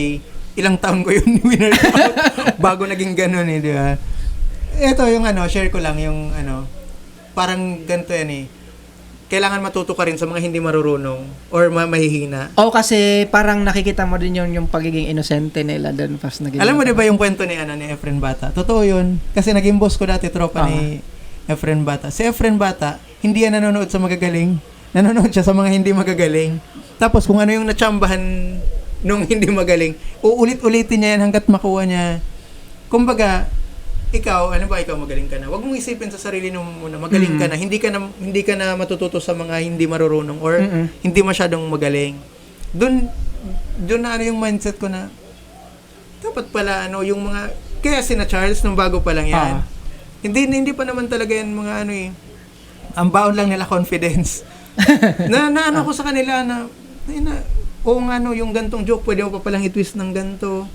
ilang taon ko yun winner bago naging ganun di ba? Ito yung share ko lang yung parang ganito yan eh. Kailangan matuto ka rin sa mga hindi marurunong or mahihina. Kasi parang nakikita mo din yung pagiging inosente nila doon pas naging. Alam mo 'di ba yung kwento ni Efren Bata? Totoo 'yun. Kasi naging boss ko dati tropa ni Efren Bata. Si Efren Bata, hindi yan nanonood sa magagaling. Nanonood siya sa mga hindi magagaling. Tapos kung ano yung natsambahan nung hindi magaling, uulit-ulitin niya yan hanggat makuha niya. Kumbaga, ikaw magaling ka na. Huwag mong isipin sa sarili mo muna, magaling ka na. Hindi ka na matututo sa mga hindi marurunong or hindi masyadong magaling. Doon na yung mindset ko na dapat pala yung mga kaya sina Charles nung bago pa lang yan. Hindi pa naman talaga yan mga ang baon lang nila confidence. na ko sa kanila na yung gantong joke pwede mo pa palang i-twist ng ganto.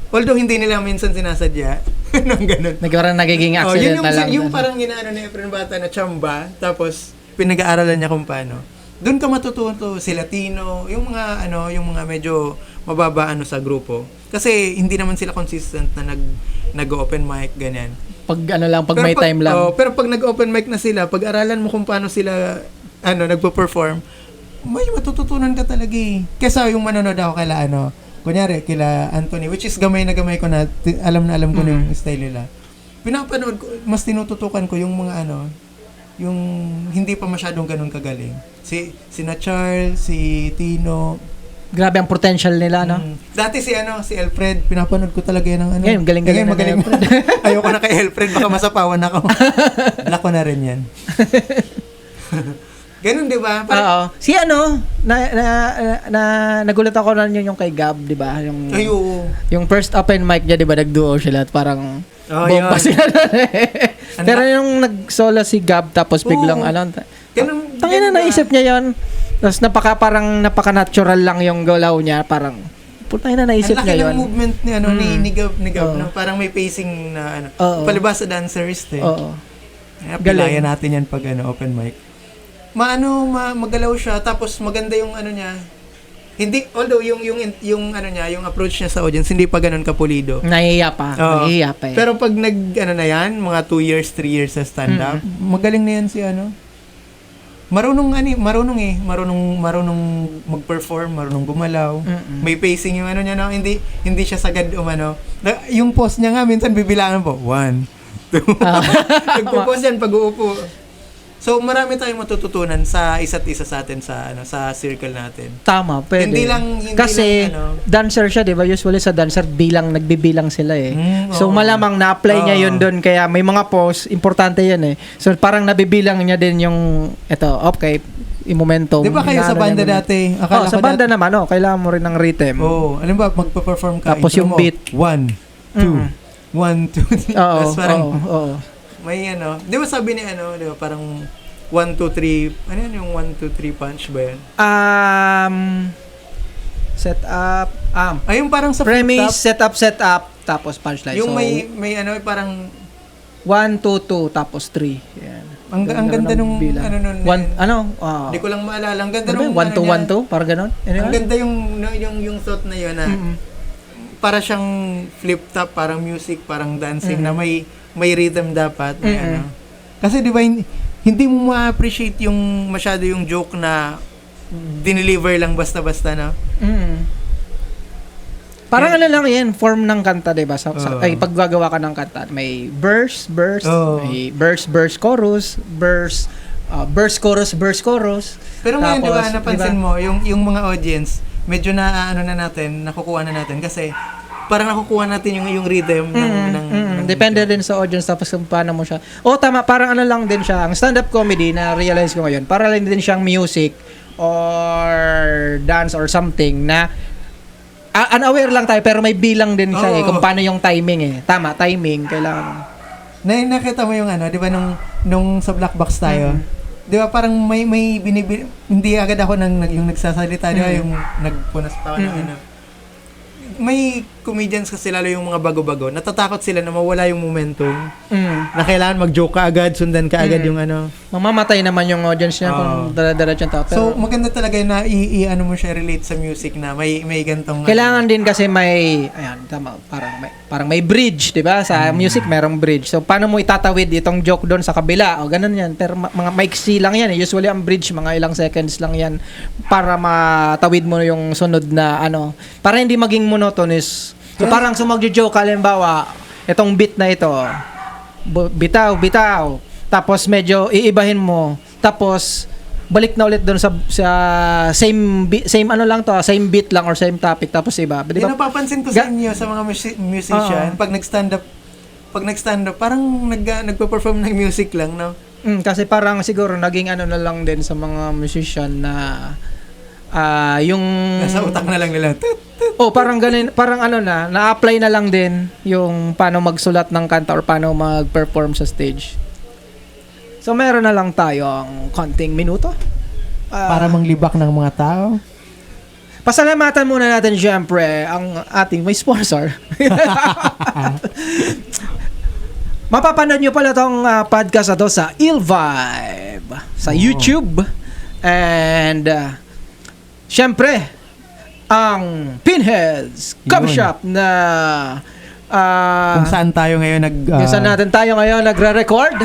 Although hindi nila minsan sinasadya ng ganun. Nagiging accident na lang. Yung parang ginaano ni Efren Bata na chamba, tapos pinag-aaralan niya kung paano. Doon ka matututo si Latino, yung mga medyo mababa sa grupo. Kasi hindi naman sila consistent na nag-open mic ganyan. Pag may time lang. Pero pag nag-open mic na sila, pag-aralan mo kung paano sila nagpo-perform, may matututunan ka talaga eh. Kesa yung manonood ako kunyari, kila Anthony, which is gamay na gamay ko na, alam ko na yung style nila. Pinapanood ko, mas tinututukan ko yung mga yung hindi pa masyadong ganun kagaling. Sina Charles, si Tino. Grabe ang potential nila, no? Dati si Alfred, pinapanood ko talaga yan ng Ngayon, galing-galing na magaling. Ayoko na kay Alfred, baka masapawan ako. Lako na rin yan. Ganun, di ba? Oo. Si nagulat ako na yung kay Gab, di ba? Yung first open mic niya, di ba? Nag-duo sila at parang bomba sila. Pero yung nag-solo si Gab, tapos biglang tangina naisip niya yon. Tapos napaka-natural lang yung galaw niya, parang putay na naisip niya yon. Ang laki ng movement ni Gab na parang may pacing na palibas sa dancers eh. Oo. Pilaya natin yan pag open mic. Magalaw siya, tapos maganda yung niya. Hindi, although yung approach niya sa audience hindi pa ganun kapulido. Nahihiya pa eh. Pero pag na yan, mga 2 years, 3 years sa stand up, magaling na yan si marunong mag-perform, marunong gumalaw. May pacing yung niya, no? Hindi siya sagad yung pause niya nga minsan bibilangan po. 1, 2. Nagpo-pause yan pag uupo. So marami tayong matututunan sa isa't isa sa atin sa circle natin. Tama, pwede. Hindi kasi lang, dancer siya, 'di ba? Usually sa dancer nagbibilang sila eh. So malamang na-apply niya 'yun doon, kaya may mga pause, importante 'yan eh. So parang nabibilang niya din yung okay, yung momentum. 'Di ba kayo sa banda dati? Sa banda naman, kailangan mo rin ng rhythm. alam ba magpe-perform ka, tapos yung beat 1 2 1 2. Tapos parang may di ba sabi ni di ba parang 1 2 3, ano yan yung 1 2 3 punch ba yan? Set up, yung parang sa premise, set up, tapos punchline. Yung may parang 1 2 2 tapos 3. Yan. Ang ganda nung Hindi ko lang maalala. Ang ganda nung 1 2 1 2, parang gano'n. Ang ganda yung thought na yun na para siyang flip top, parang music, parang dancing na may rhythm dapat. Kasi di ba hindi mo ma-appreciate yung masyado yung joke na dineliver lang basta-basta na. Parang lang yan, form ng kanta, di ba? Pag gagawa ka ng kanta, may verse, may verse, chorus, verse, chorus. Pero ngayon, di ba, napansin mo, yung mga audience, medyo nakukuha na natin kasi parang nakukuha natin yung rhythm ng depende din sa audience, tapos kung paano mo siya. Tama, parang lang din siya. Ang stand-up comedy na realize ko ngayon, para lang din siyang music or dance or something na unaware lang tayo, pero may bilang din siya kung paano yung timing eh. Tama, timing, kailangan. Nakita mo yung di ba nung sa Black Box tayo, di ba parang may hindi agad ako yung nagsasalita, di ba yung nagpunas pa ako may comedians kasi lalo yung mga bago-bago, natatakot sila na mawala yung momentum. Na kailangan mag-joke ka agad, sundan ka agad yung mamamatay naman yung audience niya kung dala-diretso yung tao. So, maganda talaga na mo siya relate sa music na may gantong... Kailangan din kasi tama, parang may bridge, di ba? Sa music, merong bridge. So, paano mo itatawid itong joke doon sa kabila? Ganun yan. Pero mga maiksi lang yan. Usually, ang bridge, mga ilang seconds lang yan para matawid mo yung sunod na para hindi maging monotonous. So, parang sumagjo-joke, halimbawa, itong beat na ito, bitaw, tapos medyo iibahin mo, Tapos balik na ulit doon sa same ano lang to, same beat lang or same topic tapos iba. Di Di ba? napapansin ko sa inyo, sa mga musician, pag nag-stand up, parang nagpa-perform ng music lang, no? Kasi parang siguro naging ano na lang din sa mga musician na yung Nasa utak na lang nila. parang ganun, parang ano na-apply na lang din yung paano magsulat ng kanta or paano mag-perform sa stage. So meron na lang tayo ang konting minuto. Para manglibak ng mga tao. Pasalamatan muna natin syempre ang ating may sponsor. Mapapanood nyo pala tong podcast na to sa Il Vibe sa YouTube. And syempre ang Pinheads Coffee Yun. Shop na Kung saan tayo ngayon kung saan natin tayo ngayon nagre-record.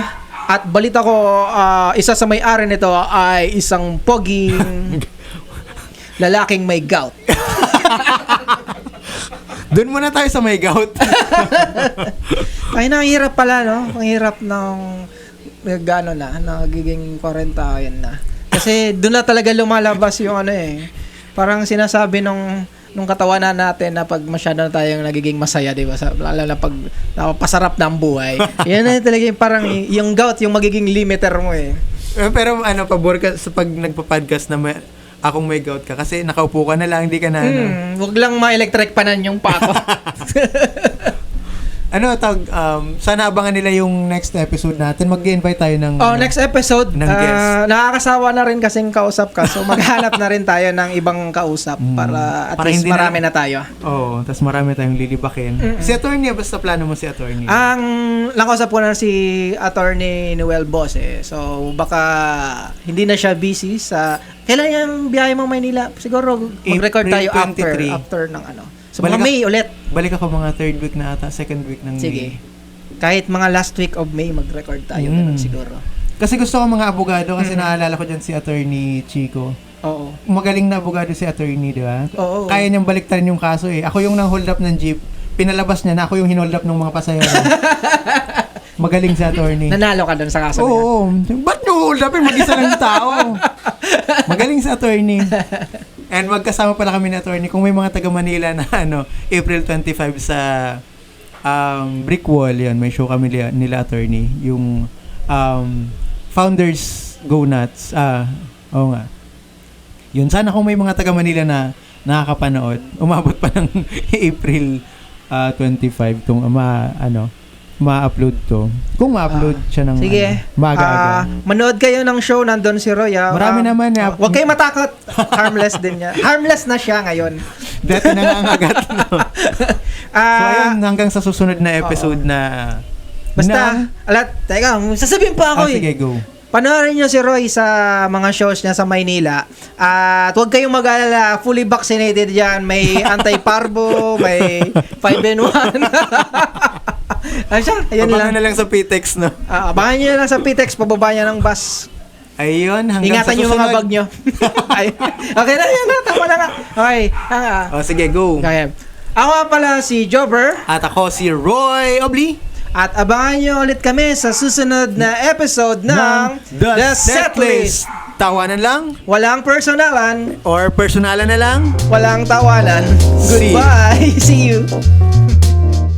At balita ko, isa sa may-ari nito ay isang poging lalaking may gout. Doon muna tayo sa may gout. Ay, nahihirap pala, no? Ang hirap ng gano'n na, nagiging 40 yan na. Kasi doon na talaga lumalabas yung ano eh. Parang sinasabi nung katawanan natin na pag masyado na tayong nagiging masaya, di ba? Lalo na pag napapasarap na ang buhay. Yan na talaga yung parang yung gout, yung magiging limiter mo eh. Pero pabor ka sa pag nagpa-podcast na akong may gout ka kasi nakaupo ka na lang, hindi ka na Wag lang ma-electric panan yung pako. sana abangan nila yung next episode natin. Mag-invite tayo ng Next episode, ng guest. nakakasawa na rin kasing kausap ka. So maghanap na rin tayo ng ibang kausap para at Para least hindi marami na tayo. tapos marami tayong lilibakin. Si attorney, basta plano mo si attorney. Ang nakausap ko na si Attorney Noel Bose. So baka hindi na siya busy sa kailan yung biyahe mo Maynila? Siguro mag-record tayo April 23. after ng ano. So mga May ulit. Balik ako mga third week na ata, second week ng Sige. May. Kahit mga last week of May mag-record tayo ganun siguro. Kasi gusto ko mga abogado kasi naalala ko dyan si attorney Chico. Oo. Magaling na abogado si attorney, di ba? Oo. Kaya niyang baliktarin yung kaso eh. Ako yung nang hold up ng jeep. Pinalabas niya na ako yung hinold up ng mga pasahero. Magaling si attorney. Nanalo ka dun sa kaso niya. Oo. Ba't nyo hold upin? Mag-isa lang tao. Magaling si attorney. And magkasama pala kami ni attorney. Kung may mga taga Manila na April 25 sa Brick Wall, yan, may show kami nila attorney. Yung Founders Go Nuts. Oo nga. Yun, sana kung may mga taga Manila na nakakapanood, umabot pa ng April 25 kung ma-upload to. Kung ma-upload siya ng Sige. maaga-aga. Manood kayo ng show, nandun si Roy. Marami naman. Huwag kayong matakot. Harmless din niya. Harmless na siya ngayon. Dati nangangagat. No? So, ayun, hanggang sa susunod na episode na... Basta, teka, sasabihin pa ako sige, go. Panoorin nyo si Roy sa mga shows niya sa Maynila. At huwag kayong mag-alala, fully vaccinated yan. May anti-parvo, may 5-in-1. Ayan Abangan lang. na lang sa PTEX, no? Abangan nyo na lang sa PTEX, pababa niya ng bus. Ayun, hanggang Ingatan sa yung susunod. mga bag nyo. Okay na, yan na. Tama na nga. Okay. Sige, go. Okay. Ako pala si Jobber. At ako si Roy Obli. At abangan nyo ulit kami sa susunod na episode ng The Setlist. Tawanan lang Walang personalan, or personalan na lang. walang tawanan. See. Goodbye. See you.